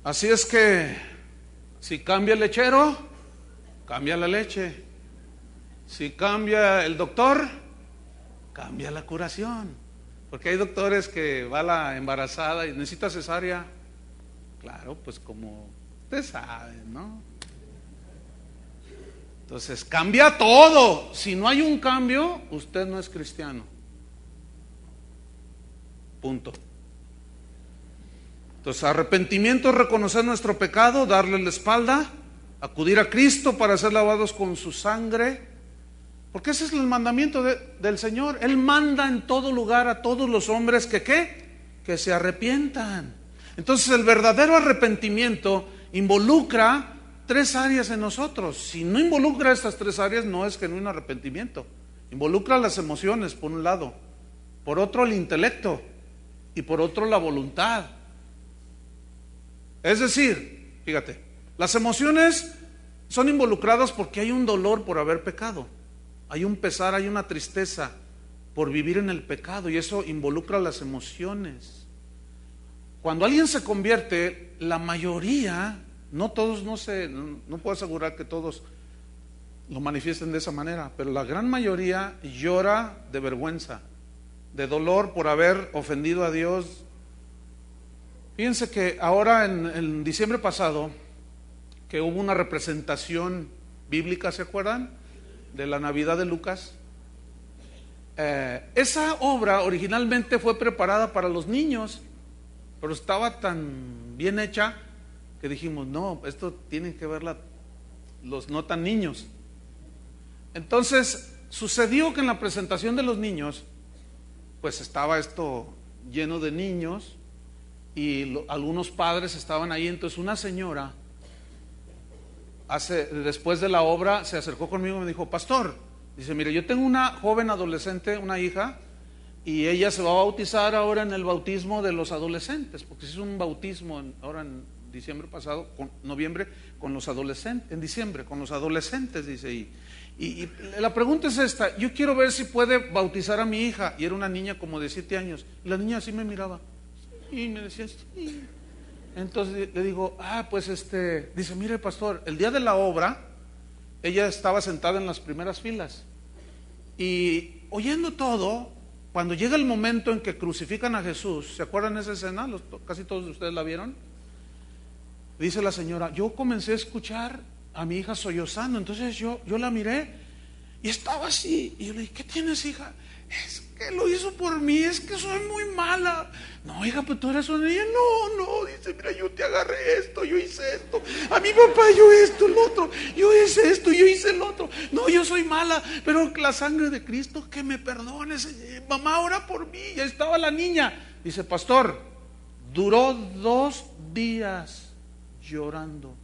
Así es que si cambia el lechero, cambia la leche. Si cambia el doctor, cambia la curación. Porque hay doctores que va la embarazada y necesita cesárea. Claro, pues como usted sabe, ¿no? Entonces cambia todo. Si no hay un cambio, usted no es cristiano. Punto. Entonces, arrepentimiento es reconocer nuestro pecado, darle la espalda, acudir a Cristo para ser lavados con su sangre, porque ese es el mandamiento del Señor. Él manda en todo lugar a todos los hombres que se arrepientan. Entonces, el verdadero arrepentimiento involucra 3 áreas en nosotros. Si no involucra estas 3 áreas, no es genuino arrepentimiento. Involucra las emociones, por un lado; por otro, el intelecto; y por otro, la voluntad. Es decir, fíjate, las emociones son involucradas porque hay un dolor por haber pecado, hay un pesar, hay una tristeza por vivir en el pecado, y eso involucra las emociones. Cuando alguien se convierte, la mayoría, no todos, no puedo asegurar que todos lo manifiesten de esa manera, pero la gran mayoría llora de vergüenza, de dolor por haber ofendido a Dios. Fíjense que ahora en diciembre pasado, que hubo una representación bíblica, ¿se acuerdan? De la Navidad de Lucas. Esa obra originalmente fue preparada para los niños, pero estaba tan bien hecha que dijimos: no, esto tienen que verla los no tan niños. Entonces sucedió que en la presentación de los niños, pues estaba esto lleno de niños, y algunos padres estaban ahí. Entonces una señora, después de la obra, se acercó conmigo y me dijo: pastor, dice, mire, yo tengo una joven adolescente, una hija, y ella se va a bautizar ahora en el bautismo de los adolescentes, porque se hizo un bautismo ahora en diciembre pasado, noviembre, con los adolescentes, en diciembre, con los adolescentes, dice. Y la pregunta es esta: yo quiero ver si puede bautizar a mi hija. Y era una niña como de 7 años, y la niña así me miraba y me decía: sí. Entonces le digo: pues dice, mire, pastor, el día de la obra ella estaba sentada en las primeras filas y oyendo todo. Cuando llega el momento en que crucifican a Jesús, ¿se acuerdan de esa escena? Casi todos de ustedes la vieron. Dice la señora: yo comencé a escuchar a mi hija sollozando. Entonces yo la miré y estaba así, y yo le dije: ¿qué tienes, hija? Es que lo hizo por mí, es que soy muy mala. No, hija, pues tú eres una niña. No, dice, mira, yo te agarré esto, yo hice esto, a mi papá yo esto, el otro, yo hice esto, yo hice el otro. No, yo soy mala, pero la sangre de Cristo que me perdones. Mamá, ora por mí. Ya estaba la niña. Dice: pastor, duró 2 días llorando.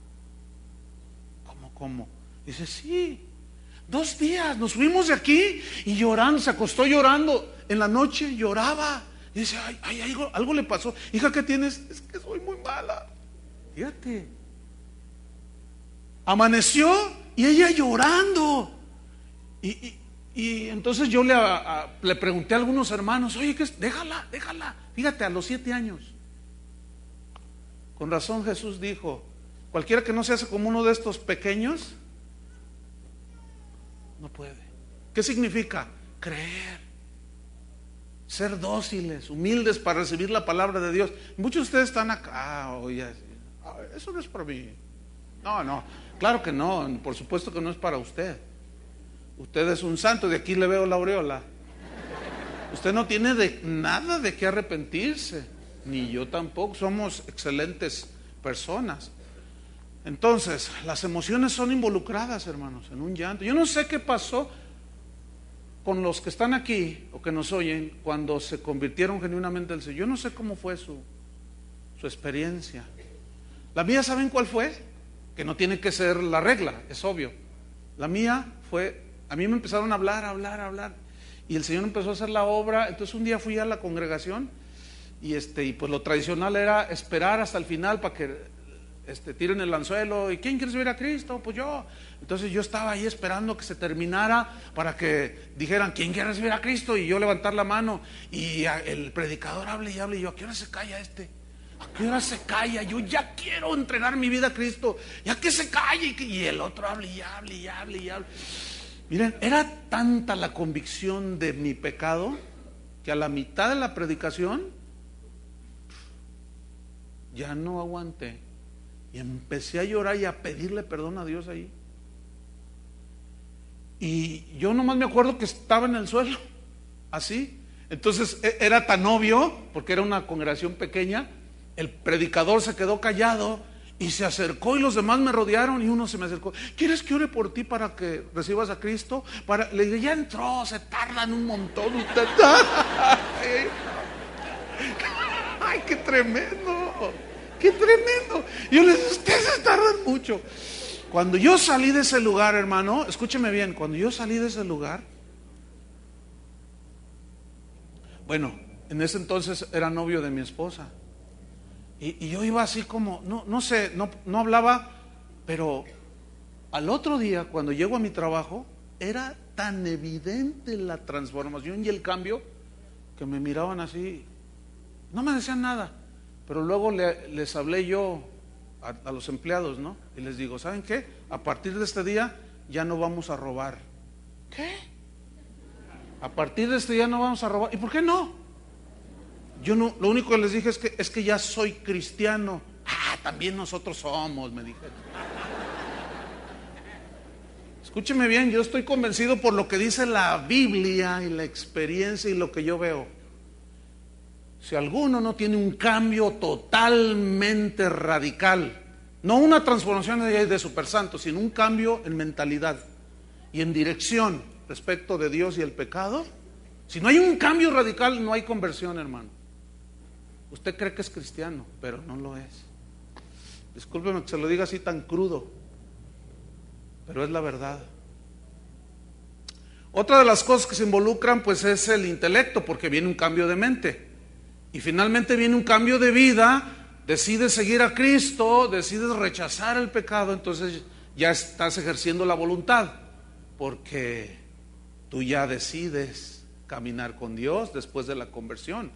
¿Cómo? Dice: sí, 2 días, nos fuimos de aquí y llorando, se acostó llorando, en la noche lloraba. Y dice: ay, algo le pasó. Hija, ¿qué tienes? Es que soy muy mala. Fíjate, amaneció y ella llorando. Y entonces yo le pregunté a algunos hermanos: oye, déjala. Fíjate, a los 7 años. Con razón Jesús dijo: cualquiera que no se hace como uno de estos pequeños, no puede. ¿Qué significa? Creer. ser dóciles, humildes para recibir la palabra de Dios. Muchos de ustedes están acá, oye, eso no es para mí. No, claro que no, por supuesto que no es para usted. Usted es un santo, de aquí le veo la aureola. Usted no tiene nada de qué arrepentirse, ni yo tampoco, somos excelentes personas. Entonces, las emociones son involucradas, hermanos, en un llanto. Yo no sé qué pasó con los que están aquí o que nos oyen cuando se convirtieron genuinamente al Señor. Yo no sé cómo fue su experiencia. La mía, ¿saben cuál fue? Que no tiene que ser la regla, es obvio. La mía fue, a mí me empezaron a hablar. Y el Señor empezó a hacer la obra. Entonces un día fui a la congregación y pues lo tradicional era esperar hasta el final para que tiren el anzuelo. ¿Y quién quiere recibir a Cristo? Pues yo. Entonces yo estaba ahí esperando que se terminara para que dijeran ¿quién quiere recibir a Cristo? Y yo levantar la mano y el predicador hable y hable. Y yo, ¿a qué hora se calla este? ¿A qué hora se calla? Yo ya quiero entregar mi vida a Cristo, ya que se calle. Y el otro hable y hable. Miren, era tanta la convicción de mi pecado que a la mitad de la predicación ya no aguanté y empecé a llorar y a pedirle perdón a Dios ahí. Y yo nomás me acuerdo que estaba en el suelo, así. Entonces era tan obvio, porque era una congregación pequeña. El predicador se quedó callado y se acercó y los demás me rodearon y uno se me acercó. ¿Quieres que ore por ti para que recibas a Cristo? Le dije, ya entró, se tardan un montón usted. Ay, qué tremendo. Yo les dije, ustedes se tardan mucho. Cuando yo salí de ese lugar, hermano, escúcheme bien, cuando yo salí de ese lugar, bueno, en ese entonces era novio de mi esposa. Y yo iba así como, no sé, no hablaba, pero al otro día, cuando llego a mi trabajo, era tan evidente la transformación y el cambio que me miraban así, no me decían nada, pero luego les hablé yo a los empleados, ¿no? Y les digo, ¿saben qué? A partir de este día ya no vamos a robar. ¿Qué? A partir de este día no vamos a robar. ¿Y por qué no? Yo no, lo único que les dije es que ya soy cristiano. También nosotros somos, me dijeron. Escúcheme bien, yo estoy convencido por lo que dice la Biblia y la experiencia y lo que yo veo. Si alguno no tiene un cambio totalmente radical, no una transformación de super santo, sino un cambio en mentalidad y en dirección respecto de Dios y el pecado, si no hay un cambio radical, no hay conversión, hermano. Usted cree que es cristiano, pero no lo es. Discúlpeme que se lo diga así tan crudo, pero es la verdad. Otra de las cosas que se involucran pues es el intelecto, porque viene un cambio de mente. Y finalmente viene un cambio de vida, decides seguir a Cristo, decides rechazar el pecado, entonces ya estás ejerciendo la voluntad, porque tú ya decides caminar con Dios después de la conversión.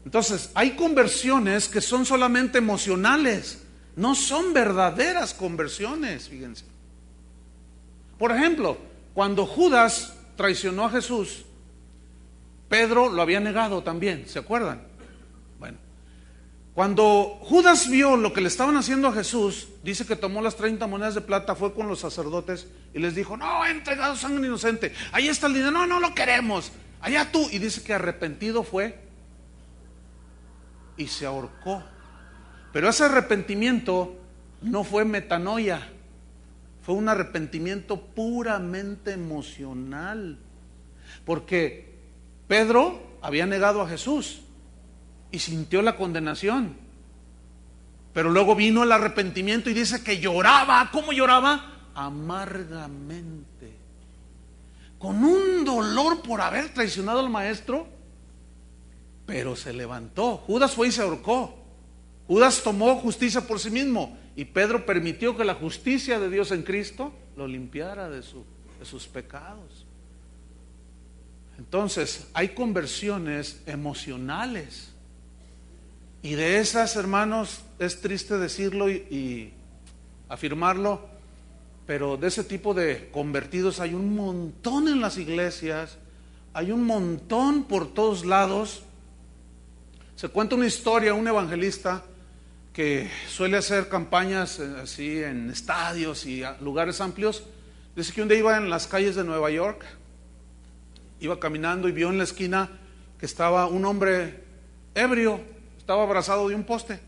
Entonces, hay conversiones que son solamente emocionales, no son verdaderas conversiones, fíjense. Por ejemplo, cuando Judas traicionó a Jesús, Pedro lo había negado también, ¿se acuerdan? Bueno, cuando Judas vio lo que le estaban haciendo a Jesús, dice que tomó las 30 monedas de plata, fue con los sacerdotes y les dijo, no, he entregado sangre inocente, ahí está el dinero, no lo queremos, allá tú. Y dice que arrepentido fue y se ahorcó. Pero ese arrepentimiento no fue metanoia, fue un arrepentimiento puramente emocional, porque Pedro había negado a Jesús y sintió la condenación, pero luego vino el arrepentimiento y dice que lloraba. ¿Cómo lloraba? Amargamente, con un dolor por haber traicionado al maestro, pero se levantó. Judas fue y se ahorcó. Judas tomó justicia por sí mismo y Pedro permitió que la justicia de Dios en Cristo lo limpiara de sus pecados. Entonces, hay conversiones emocionales y de esas, hermanos, es triste decirlo y afirmarlo, pero de ese tipo de convertidos hay un montón en las iglesias, hay un montón por todos lados. Se cuenta una historia, un evangelista que suele hacer campañas así en estadios y lugares amplios. Dice que un día iba en las calles de Nueva York, iba caminando y vio en la esquina que estaba un hombre ebrio, estaba abrazado de un poste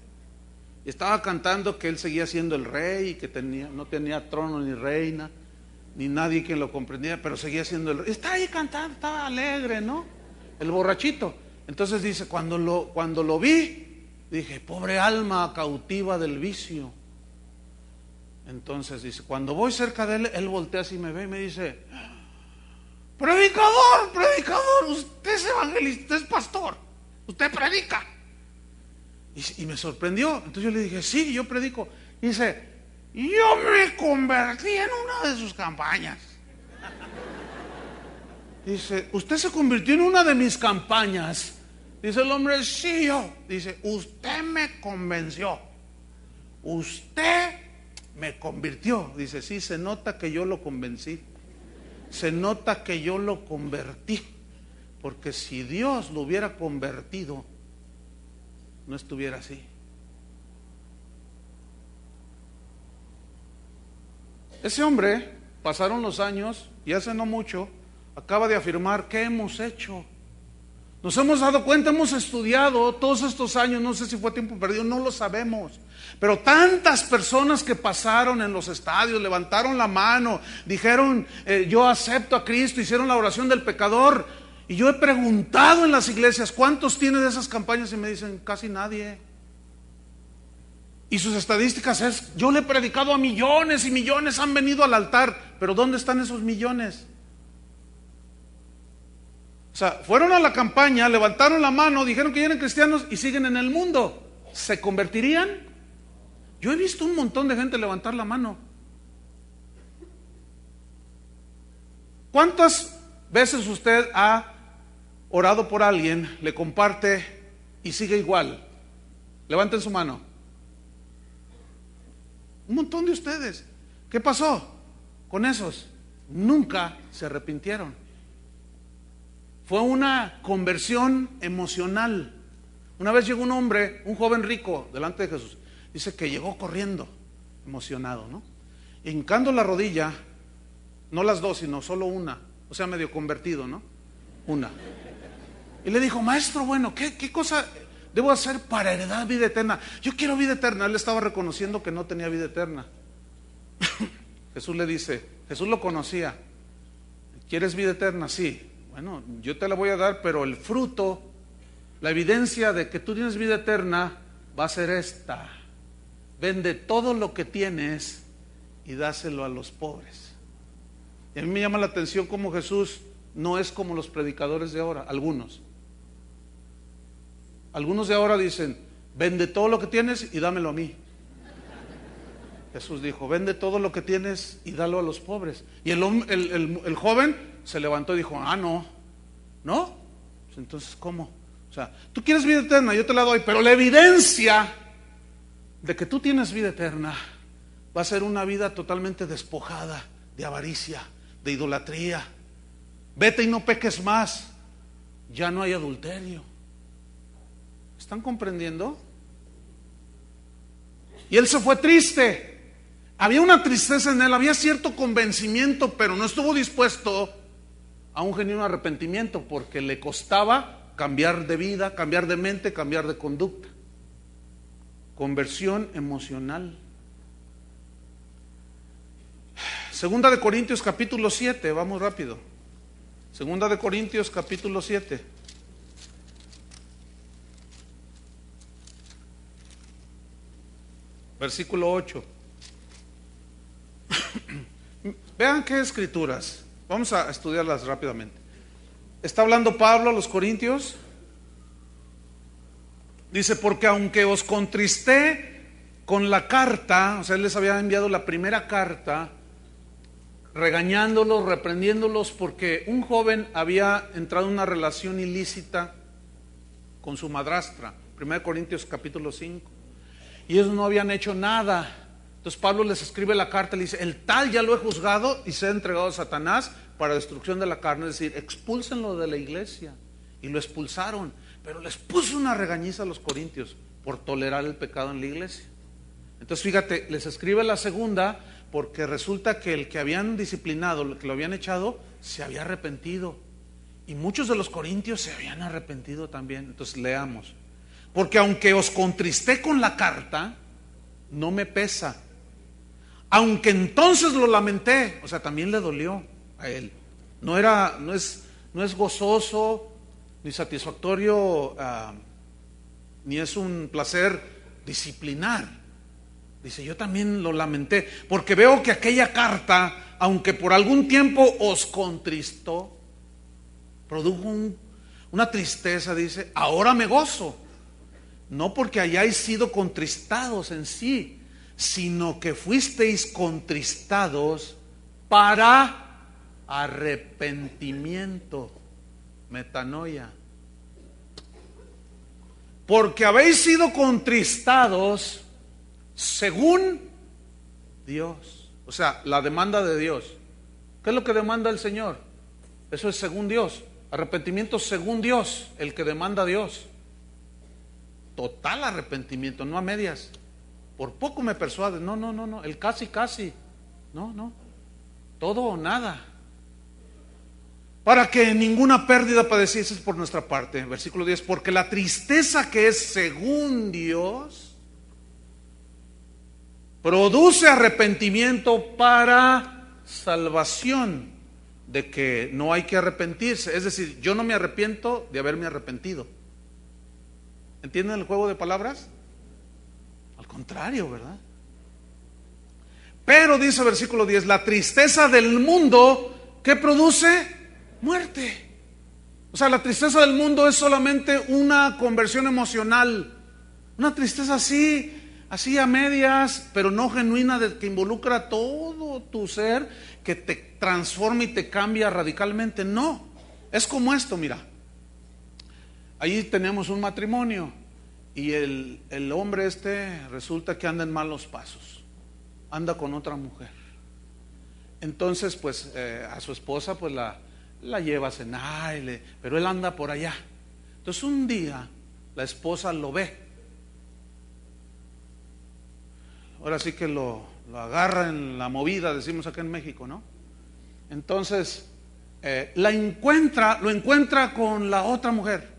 y estaba cantando que él seguía siendo el rey y que no tenía trono ni reina ni nadie quien lo comprendía, pero seguía siendo el rey. Está ahí cantando, estaba alegre, ¿no? El borrachito. Entonces dice, cuando lo vi, dije, pobre alma cautiva del vicio. Entonces dice, cuando voy cerca de él voltea así, me ve y me dice, predicador, usted es evangelista, usted es pastor, usted predica. Y me sorprendió. Entonces yo le dije, sí, yo predico. Y dice, yo me convertí en una de sus campañas. Dice, ¿usted se convirtió en una de mis campañas? Dice el hombre, sí, yo. Dice, usted me convenció. Usted me convirtió. Dice, sí, se nota que yo lo convencí. Se nota que yo lo convertí. Porque si Dios lo hubiera convertido, no estuviera así. Ese hombre, pasaron los años y hace no mucho, acaba de afirmar, ¿qué hemos hecho? Nos hemos dado cuenta, hemos estudiado todos estos años, no sé si fue tiempo perdido, no lo sabemos. Pero tantas personas que pasaron en los estadios, levantaron la mano, dijeron, yo acepto a Cristo, hicieron la oración del pecador. Y yo he preguntado en las iglesias, ¿cuántos tiene de esas campañas? Y me dicen, casi nadie. Y sus estadísticas es, yo le he predicado a millones y millones han venido al altar, pero ¿dónde están esos millones? O sea, fueron a la campaña, levantaron la mano, dijeron que eran cristianos y siguen en el mundo. ¿Se convertirían? Yo he visto un montón de gente levantar la mano. ¿Cuántas veces usted ha orado por alguien, le comparte y sigue igual? Levanten su mano. Un montón de ustedes. ¿Qué pasó con esos? Nunca se arrepintieron. Fue una conversión emocional. Una vez llegó un hombre, un joven rico, delante de Jesús. Dice que llegó corriendo, emocionado, ¿no? Hincando la rodilla, no las dos, sino solo una. O sea, medio convertido, ¿no? Una. Y le dijo, maestro, bueno, ¿qué cosa debo hacer para heredar vida eterna? Yo quiero vida eterna. Él estaba reconociendo que no tenía vida eterna. Jesús le dice, Jesús lo conocía. ¿Quieres vida eterna? Sí. Bueno, yo te la voy a dar, pero el fruto, la evidencia de que tú tienes vida eterna va a ser esta. Vende todo lo que tienes y dáselo a los pobres. Y a mí me llama la atención cómo Jesús no es como los predicadores de ahora, algunos. Algunos de ahora dicen, vende todo lo que tienes y dámelo a mí. Jesús dijo, vende todo lo que tienes y dalo a los pobres. Y el joven se levantó y dijo, no. Entonces, ¿cómo? O sea, tú quieres vida eterna, yo te la doy, pero la evidencia de que tú tienes vida eterna va a ser una vida totalmente despojada de avaricia, de idolatría. Vete y no peques más. Ya no hay adulterio. ¿Están comprendiendo? Y él se fue triste. Había una tristeza en él, había cierto convencimiento, pero no estuvo dispuesto a un genuino arrepentimiento porque le costaba cambiar de vida, cambiar de mente, cambiar de conducta. Conversión emocional. Segunda de Corintios capítulo 7, vamos rápido. Segunda de Corintios capítulo 7. Versículo 8. Vean qué escrituras. Vamos a estudiarlas rápidamente. Está hablando Pablo a los corintios. Dice, porque aunque os contristé con la carta, o sea, él les había enviado la primera carta, regañándolos, reprendiéndolos, porque un joven había entrado en una relación ilícita con su madrastra. 1 Corintios capítulo 5. Y ellos no habían hecho nada. Entonces Pablo les escribe la carta y le dice: el tal ya lo he juzgado y se ha entregado a Satanás para destrucción de la carne. Es decir, expúlsenlo de la iglesia. Y lo expulsaron, pero les puso una regañiza a los corintios por tolerar el pecado en la iglesia. Entonces fíjate, les escribe la segunda porque resulta que el que habían disciplinado, el que lo habían echado, se había arrepentido. Y muchos de los corintios se habían arrepentido también. Entonces leamos: porque aunque os contristé con la carta, no me pesa. Aunque entonces lo lamenté, o sea, también le dolió a él. No es gozoso ni satisfactorio, ni es un placer disciplinar. Dice: yo también lo lamenté, porque veo que aquella carta, aunque por algún tiempo os contristó, produjo una tristeza. Dice: ahora me gozo, no porque hayáis sido contristados en sí, sino que fuisteis contristados para arrepentimiento, metanoia. Porque habéis sido contristados según Dios. O sea, la demanda de Dios. ¿Qué es lo que demanda el Señor? Eso es según Dios. Arrepentimiento según Dios, el que demanda Dios. Total arrepentimiento, no a medias. Por poco me persuades. No. El casi. No. Todo o nada. Para que ninguna pérdida padecieses por nuestra parte. Versículo 10. Porque la tristeza que es según Dios produce arrepentimiento para salvación, de que no hay que arrepentirse. Es decir, yo no me arrepiento de haberme arrepentido. ¿Entienden el juego de palabras? Al contrario, ¿verdad? Pero dice versículo 10, la tristeza del mundo, ¿qué produce? Muerte. O sea, la tristeza del mundo es solamente una conversión emocional, una tristeza así a medias, pero no genuina, que involucra todo tu ser, que te transforma y te cambia radicalmente. No, es como esto, mira. Ahí tenemos un matrimonio y el hombre resulta que anda en malos pasos, anda con otra mujer. Entonces pues a su esposa pues la lleva a cenar, pero él anda por allá. Entonces un día la esposa lo ve. Ahora sí que lo agarra en la movida, decimos acá en México, ¿no? Entonces lo encuentra con la otra mujer.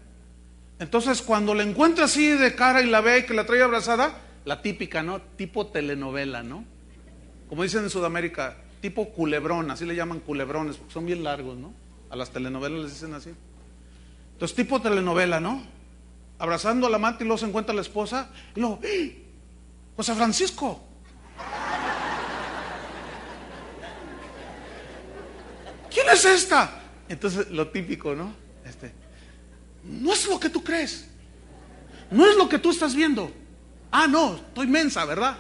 Entonces cuando la encuentra así de cara y la ve que la trae abrazada, la típica, ¿no? Tipo telenovela, ¿no? Como dicen en Sudamérica, tipo culebrón, así le llaman culebrones, porque son bien largos, ¿no? A las telenovelas les dicen así. Entonces tipo telenovela, ¿no? Abrazando al amante y luego se encuentra la esposa y luego, ¡eh! José Francisco. ¿Quién es esta? Entonces lo típico, ¿no? No es lo que tú crees. No es lo que tú estás viendo. Ah, no, estoy mensa, ¿verdad?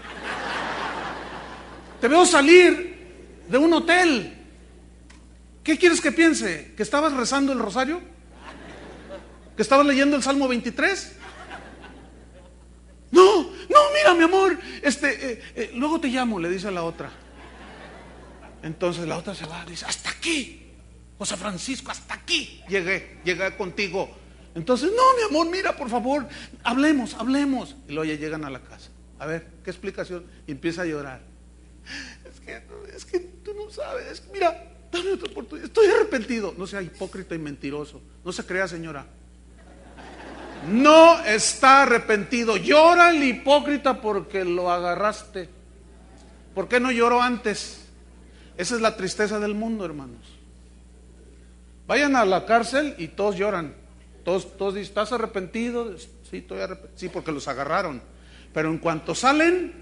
Te veo salir de un hotel. ¿Qué quieres que piense? ¿Que estabas rezando el rosario? ¿Que estabas leyendo el Salmo 23? No, mira mi amor, luego te llamo, le dice a la otra. Entonces la otra se va, dice: hasta aquí, José Francisco, hasta aquí llegué contigo. Entonces, no mi amor, mira por favor, hablemos. Y luego ya llegan a la casa. A ver, ¿qué explicación? Y empieza a llorar. Es que tú no sabes, mira, dame otra oportunidad, estoy arrepentido. No sea hipócrita y mentiroso, no se crea, señora. No está arrepentido. Llora el hipócrita porque lo agarraste. ¿Por qué no lloró antes? Esa es la tristeza del mundo, hermanos. Vayan a la cárcel y todos lloran. Todos dicen: ¿estás arrepentido? Sí, estoy arrepentido. Sí, porque los agarraron. Pero en cuanto salen,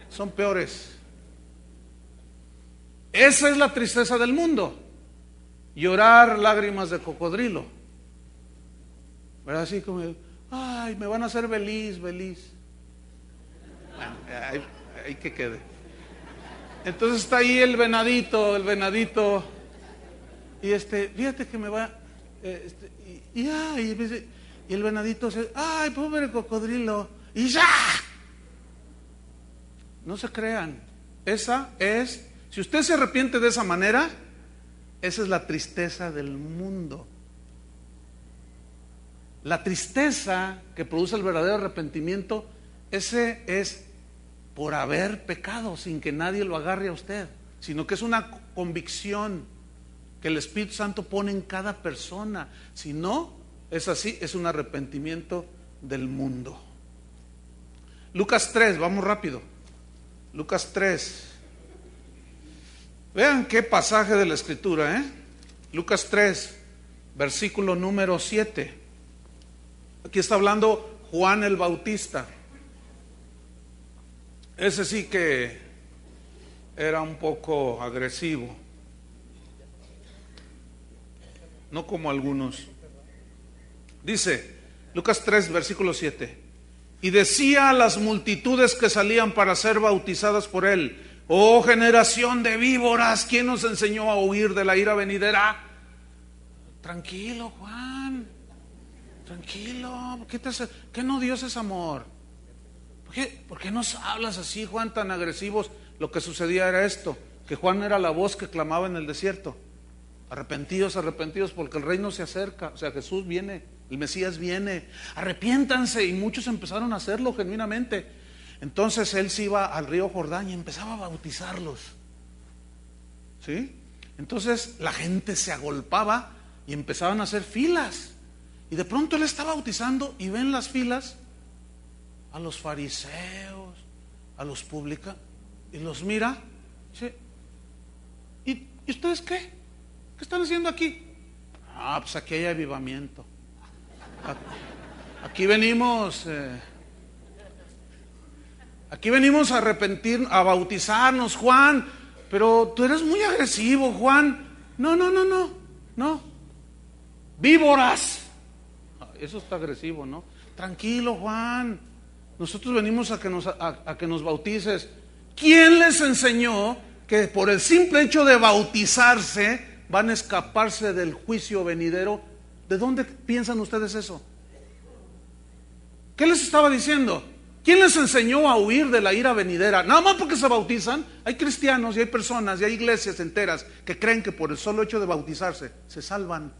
son peores. Esa es la tristeza del mundo. Llorar lágrimas de cocodrilo. ¿Verdad? Así como, ay, me van a hacer feliz. Bueno, ahí que quede. Entonces está ahí el venadito. Y fíjate que me va, y el venadito se, ay, pobre cocodrilo, y ya. No se crean. Esa es, si usted se arrepiente de esa manera, esa es la tristeza del mundo. La tristeza que produce el verdadero arrepentimiento, ese es por haber pecado sin que nadie lo agarre a usted, sino que es una convicción que el Espíritu Santo pone en cada persona. Si no es así, es un arrepentimiento del mundo. Lucas 3, vamos rápido. Lucas 3. Vean qué pasaje de la Escritura, ¿eh? Lucas 3, versículo número 7. Aquí está hablando Juan el Bautista. Ese sí que era un poco agresivo, no como algunos. Dice Lucas 3, versículo 7: y decía a las multitudes que salían para ser bautizadas por él: oh generación de víboras, ¿quién nos enseñó a huir de la ira venidera? Tranquilo, Juan, tranquilo. ¿Qué no Dios es amor? ¿Por qué nos hablas así, Juan, tan agresivos? Lo que sucedía era esto, que Juan era la voz que clamaba en el desierto: arrepentidos, arrepentidos, porque el reino se acerca. O sea, Jesús viene, el Mesías viene, arrepiéntanse. Y muchos empezaron a hacerlo genuinamente. Entonces él se iba al río Jordán y empezaba a bautizarlos, ¿sí? Entonces la gente se agolpaba y empezaban a hacer filas. Y de pronto él está bautizando y ven las filas a los fariseos, a los publicanos, y los mira, ¿sí? ¿Y ustedes qué? ¿Qué están haciendo aquí? Ah, pues aquí hay avivamiento. Aquí venimos a arrepentir, a bautizarnos, Juan. Pero tú eres muy agresivo, Juan. No. Víboras. Eso está agresivo, ¿no? Tranquilo, Juan. Nosotros venimos a que nos bautices. ¿Quién les enseñó que por el simple hecho de bautizarse van a escaparse del juicio venidero? ¿De dónde piensan ustedes eso? ¿Qué les estaba diciendo? ¿Quién les enseñó a huir de la ira venidera? Nada más porque se bautizan. Hay cristianos y hay personas y hay iglesias enteras que creen que por el solo hecho de bautizarse se salvan.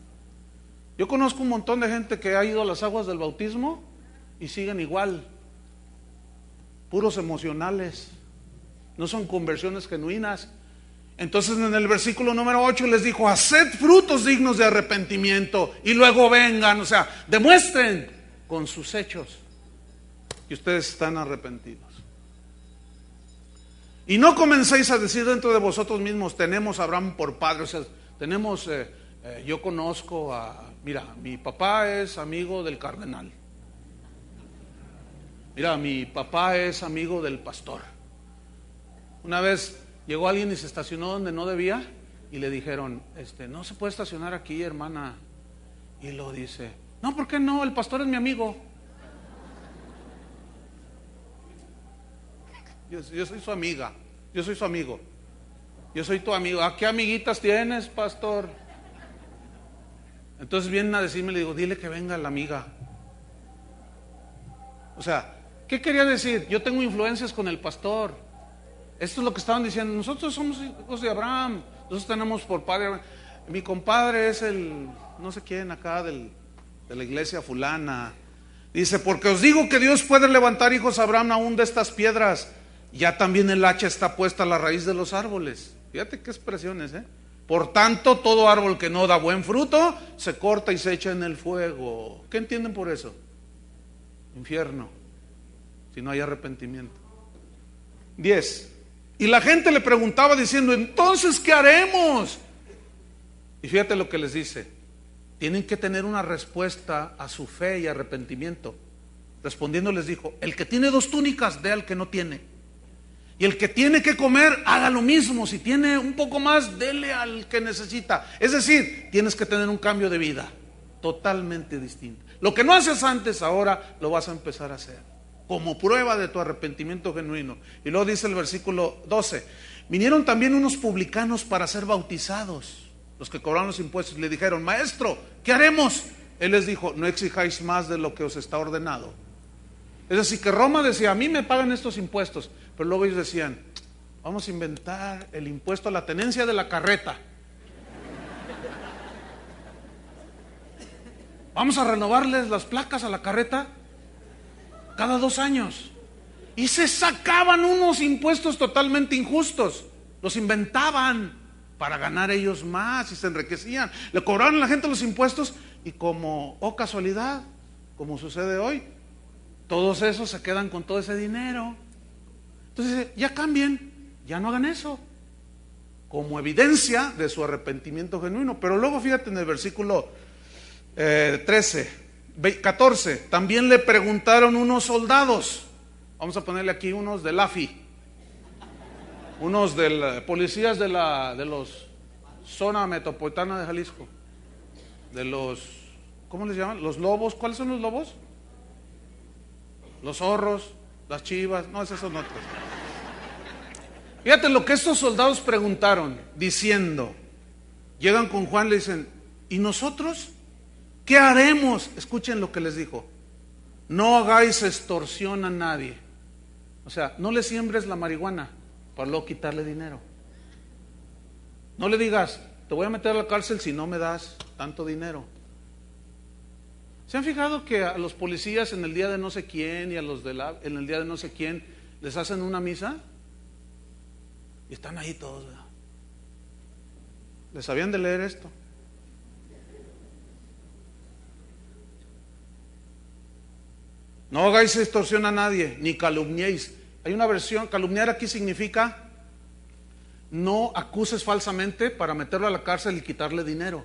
Yo conozco un montón de gente que ha ido a las aguas del bautismo y siguen igual, puros emocionales, no son conversiones genuinas. Entonces en el versículo número 8 les dijo: haced frutos dignos de arrepentimiento y luego vengan. O sea, demuestren con sus hechos que ustedes están arrepentidos. Y no comencéis a decir dentro de vosotros mismos: tenemos a Abraham por padre. O sea, tenemos, yo conozco mira, mi papá es amigo del cardenal. Mira, mi papá es amigo del pastor. Una vez llegó alguien y se estacionó donde no debía y le dijeron: no se puede estacionar aquí, hermana. Y lo dice: no, ¿por qué no? El pastor es mi amigo. Yo soy su amiga, yo soy su amigo, yo soy tu amigo. ¿A qué amiguitas tienes, pastor? Entonces vienen a decirme, le digo: dile que venga la amiga. O sea, ¿qué quería decir? Yo tengo influencias con el pastor. Esto es lo que estaban diciendo: nosotros somos hijos de Abraham, nosotros tenemos por padre. Mi compadre es el no sé quién acá de la iglesia fulana. Dice: porque os digo que Dios puede levantar hijos a Abraham aún de estas piedras. Ya también el hacha está puesta a la raíz de los árboles. Fíjate qué expresiones, ¿eh? Por tanto, todo árbol que no da buen fruto se corta y se echa en el fuego. ¿Qué entienden por eso? Infierno, si no hay arrepentimiento. 10. Y la gente le preguntaba diciendo: entonces, ¿qué haremos? Y fíjate lo que les dice: tienen que tener una respuesta a su fe y arrepentimiento. Respondiendo les dijo: el que tiene 2 túnicas, dé al que no tiene. Y el que tiene que comer, haga lo mismo. Si tiene un poco más, dele al que necesita. Es decir, tienes que tener un cambio de vida totalmente distinto. Lo que no haces antes, ahora lo vas a empezar a hacer, como prueba de tu arrepentimiento genuino. Y luego dice el versículo 12: vinieron también unos publicanos para ser bautizados, los que cobraron los impuestos. Le dijeron: maestro, ¿qué haremos? Él les dijo: no exijáis más de lo que os está ordenado. Es decir, que Roma decía, a mí me pagan estos impuestos, pero luego ellos decían, vamos a inventar el impuesto a la tenencia de la carreta. Vamos a renovarles las placas a la carreta cada 2 años. Y se sacaban unos impuestos totalmente injustos. Los inventaban para ganar ellos más y se enriquecían. Le cobraban a la gente los impuestos y como, oh casualidad, como sucede hoy, todos esos se quedan con todo ese dinero. Entonces ya cambien, ya no hagan eso, como evidencia de su arrepentimiento genuino. Pero luego fíjate en el versículo 14, también le preguntaron unos soldados, vamos a ponerle aquí unos del AFI, unos policías de los zona metropolitana de Jalisco, de los, ¿cómo les llaman? Los lobos. ¿Cuáles son los lobos? Los zorros, las chivas, no, esos son otros. Fíjate lo que estos soldados preguntaron, diciendo, llegan con Juan, le dicen, ¿y nosotros qué haremos? Escuchen lo que les dijo, no hagáis extorsión a nadie. O sea, no le siembres la marihuana para luego quitarle dinero. No le digas, te voy a meter a la cárcel si no me das tanto dinero. ¿Se han fijado que a los policías en el día de no sé quién y a los en el día de no sé quién les hacen una misa? Y están ahí todos, ¿verdad? ¿Les sabían de leer esto? No hagáis extorsión a nadie, ni calumniéis. Hay una versión, calumniar aquí significa no acuses falsamente para meterlo a la cárcel y quitarle dinero.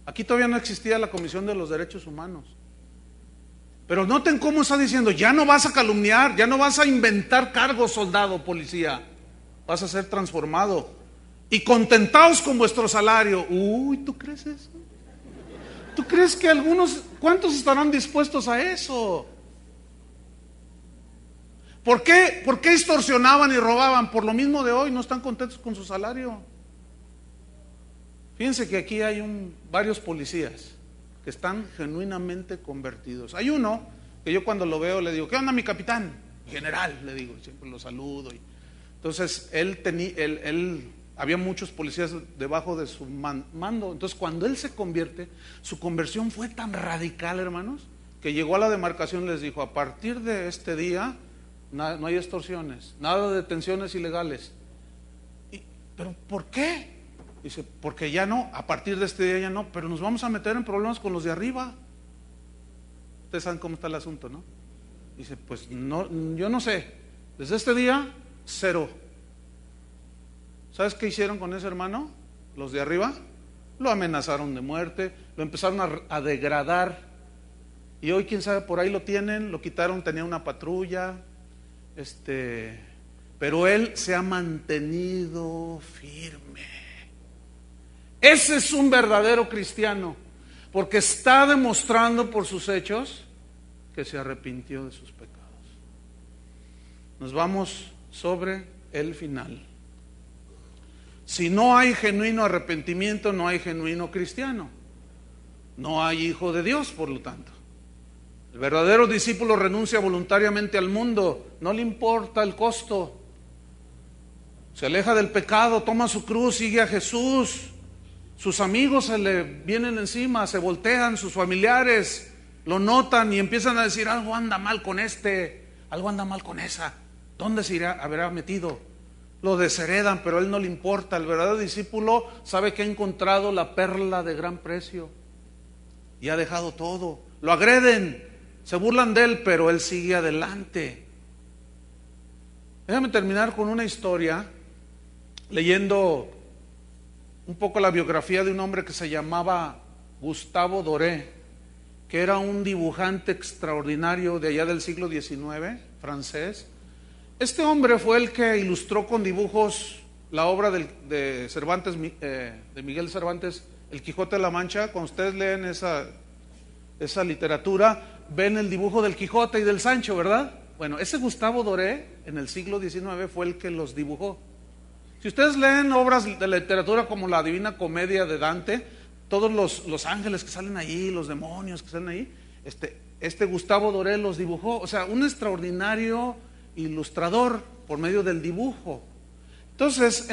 Aquí todavía no existía la Comisión de los Derechos Humanos. Pero noten cómo está diciendo, ya no vas a calumniar, ya no vas a inventar cargos, soldado, policía. Vas a ser transformado. Y contentaos con vuestro salario. Uy, ¿tú crees eso? ¿Tú crees que cuántos estarán dispuestos a eso? ¿Por qué extorsionaban y robaban? Por lo mismo de hoy, no están contentos con su salario. Fíjense que aquí hay varios policías que están genuinamente convertidos. Hay uno que yo cuando lo veo le digo, ¿qué onda mi capitán? General, le digo, siempre lo saludo. Entonces había muchos policías debajo de su mando. Entonces cuando él se convierte, su conversión fue tan radical, hermanos, que llegó a la demarcación y les dijo, a partir de este día no hay extorsiones, nada de detenciones ilegales. ¿Pero por qué? Dice, porque ya no, a partir de este día ya no, pero nos vamos a meter en problemas con los de arriba. Ustedes saben cómo está el asunto, ¿no? Dice, pues no, yo no sé, desde este día, 0. ¿Sabes qué hicieron con ese hermano? Los de arriba lo amenazaron de muerte, lo empezaron a degradar, y hoy quién sabe, por ahí lo tienen, lo quitaron, tenía una patrulla, pero él se ha mantenido firme. Ese es un verdadero cristiano, porque está demostrando por sus hechos que se arrepintió de sus pecados. Nos vamos sobre el final. Si no hay genuino arrepentimiento, no hay genuino cristiano. No hay hijo de Dios, por lo tanto. El verdadero discípulo renuncia voluntariamente al mundo, no le importa el costo. Se aleja del pecado, toma su cruz, sigue a Jesús. Sus amigos se le vienen encima, se voltean, sus familiares lo notan y empiezan a decir, algo anda mal con algo anda mal con esa. ¿Dónde se habrá metido? Lo desheredan, pero a él no le importa. El verdadero discípulo sabe que ha encontrado la perla de gran precio y ha dejado todo. Lo agreden, se burlan de él, pero él sigue adelante. Déjame terminar con una historia, leyendo un poco la biografía de un hombre que se llamaba Gustavo Doré, que era un dibujante extraordinario de allá del siglo XIX, francés. Este hombre fue el que ilustró con dibujos la obra de Cervantes, de Miguel Cervantes, El Quijote de la Mancha. Cuando ustedes leen esa literatura, ven el dibujo del Quijote y del Sancho, ¿verdad? Bueno, ese Gustavo Doré en el siglo XIX fue el que los dibujó. Si ustedes leen obras de literatura como la Divina Comedia de Dante, todos los ángeles que salen ahí, los demonios que salen ahí, Este Gustavo Doré los dibujó, o sea, un extraordinario ilustrador por medio del dibujo. Entonces,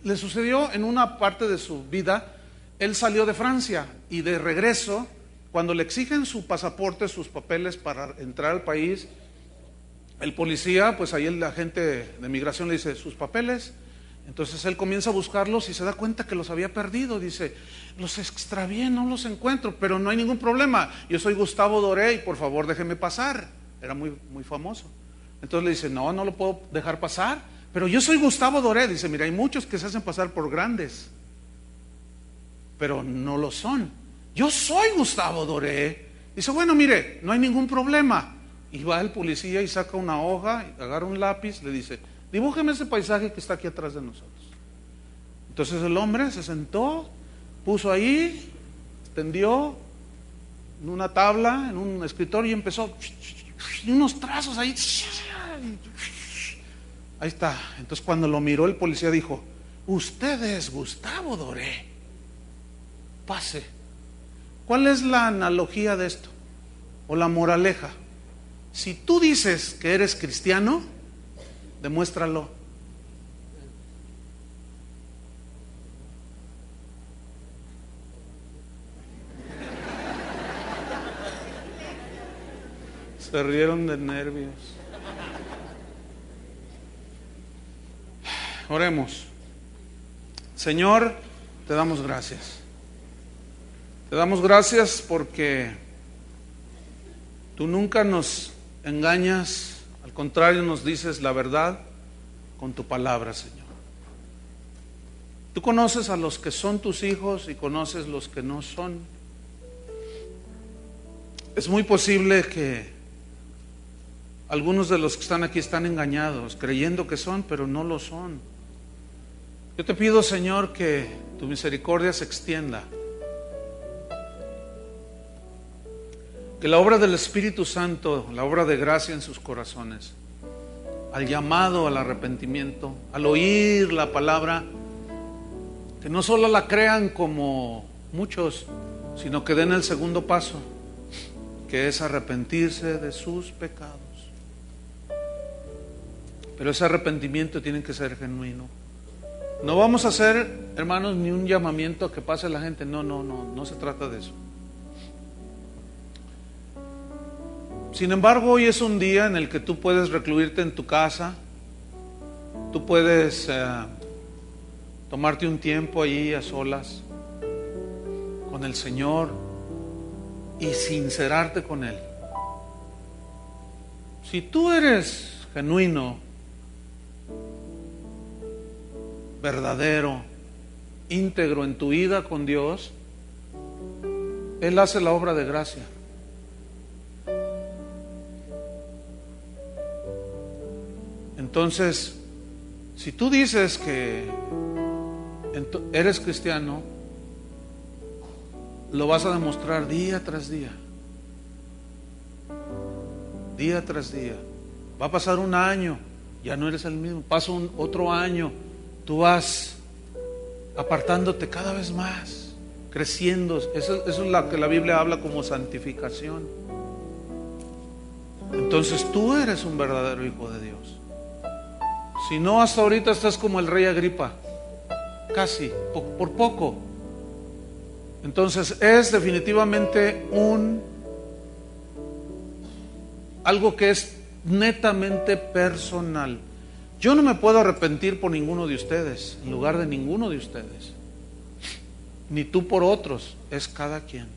le sucedió en una parte de su vida, él salió de Francia y de regreso, cuando le exigen su pasaporte, sus papeles para entrar al país, el policía, pues ahí el agente de migración le dice, sus papeles. Entonces él comienza a buscarlos y se da cuenta que los había perdido. Dice, los extravié, no los encuentro, pero no hay ningún problema. Yo soy Gustavo Doré y por favor déjeme pasar. Era muy, muy famoso. Entonces le dice, no lo puedo dejar pasar, pero yo soy Gustavo Doré. Dice, mira, hay muchos que se hacen pasar por grandes, pero no lo son. Yo soy Gustavo Doré. Dice, bueno, mire, no hay ningún problema. Y va el policía y saca una hoja, y agarra un lápiz, le dice, dibújeme ese paisaje que está aquí atrás de nosotros. Entonces el hombre se sentó, puso ahí, tendió en una tabla, en un escritorio y empezó, y unos trazos ahí. Ahí está. Entonces cuando lo miró el policía dijo, usted es Gustavo Doré, pase. ¿Cuál es la analogía de esto? O la moraleja. Si tú dices que eres cristiano, demuéstralo. Se rieron de nervios. Oremos. Señor, te damos gracias. Te damos gracias porque tú nunca nos engañas, al contrario nos dices la verdad con tu palabra, Señor. Tú conoces a los que son tus hijos y conoces los que no son. Es muy posible que algunos de los que están aquí están engañados, creyendo que son, pero no lo son. Yo te pido, Señor, que tu misericordia se extienda, que la obra del Espíritu Santo, la obra de gracia en sus corazones, al llamado al arrepentimiento, al oír la palabra, que no solo la crean como muchos, sino que den el segundo paso, que es arrepentirse de sus pecados. Pero ese arrepentimiento tiene que ser genuino. No vamos a hacer, hermanos, ni un llamamiento a que pase la gente. No se trata de eso. Sin embargo, hoy es un día en el que tú puedes recluirte en tu casa, tú puedes tomarte un tiempo allí a solas con el Señor y sincerarte con Él. Si tú eres genuino, verdadero, íntegro en tu vida con Dios, Él hace la obra de gracia. Entonces, si tú dices que eres cristiano, lo vas a demostrar día tras día. Día tras día. Va a pasar un año, ya no eres el mismo. Pasa otro año, tú vas apartándote cada vez más, creciendo. Eso es lo que la Biblia habla como santificación. Entonces tú eres un verdadero hijo de Dios. Si no, hasta ahorita estás como el rey Agripa, casi, por poco. Entonces es definitivamente algo que es netamente personal. Yo no me puedo arrepentir por ninguno de ustedes, en lugar de ninguno de ustedes, ni tú por otros, es cada quien.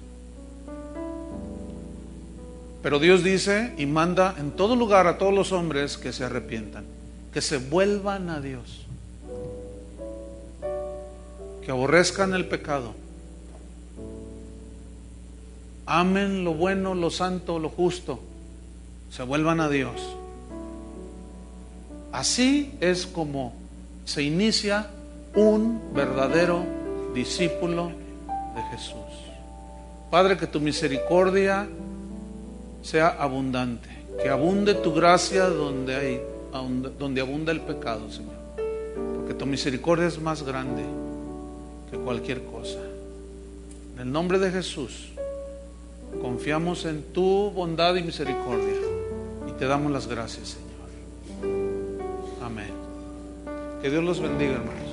Pero Dios dice y manda en todo lugar a todos los hombres que se arrepientan, que se vuelvan a Dios, que aborrezcan el pecado, amen lo bueno, lo santo, lo justo, se vuelvan a Dios. Así es como se inicia un verdadero discípulo de Jesús. Padre, que tu misericordia sea abundante, que abunde tu gracia donde abunda el pecado, Señor, porque tu misericordia es más grande que cualquier cosa. En el nombre de Jesús. Confiamos en tu bondad y misericordia y te damos las gracias, Señor. Amén. Que Dios los bendiga, hermano.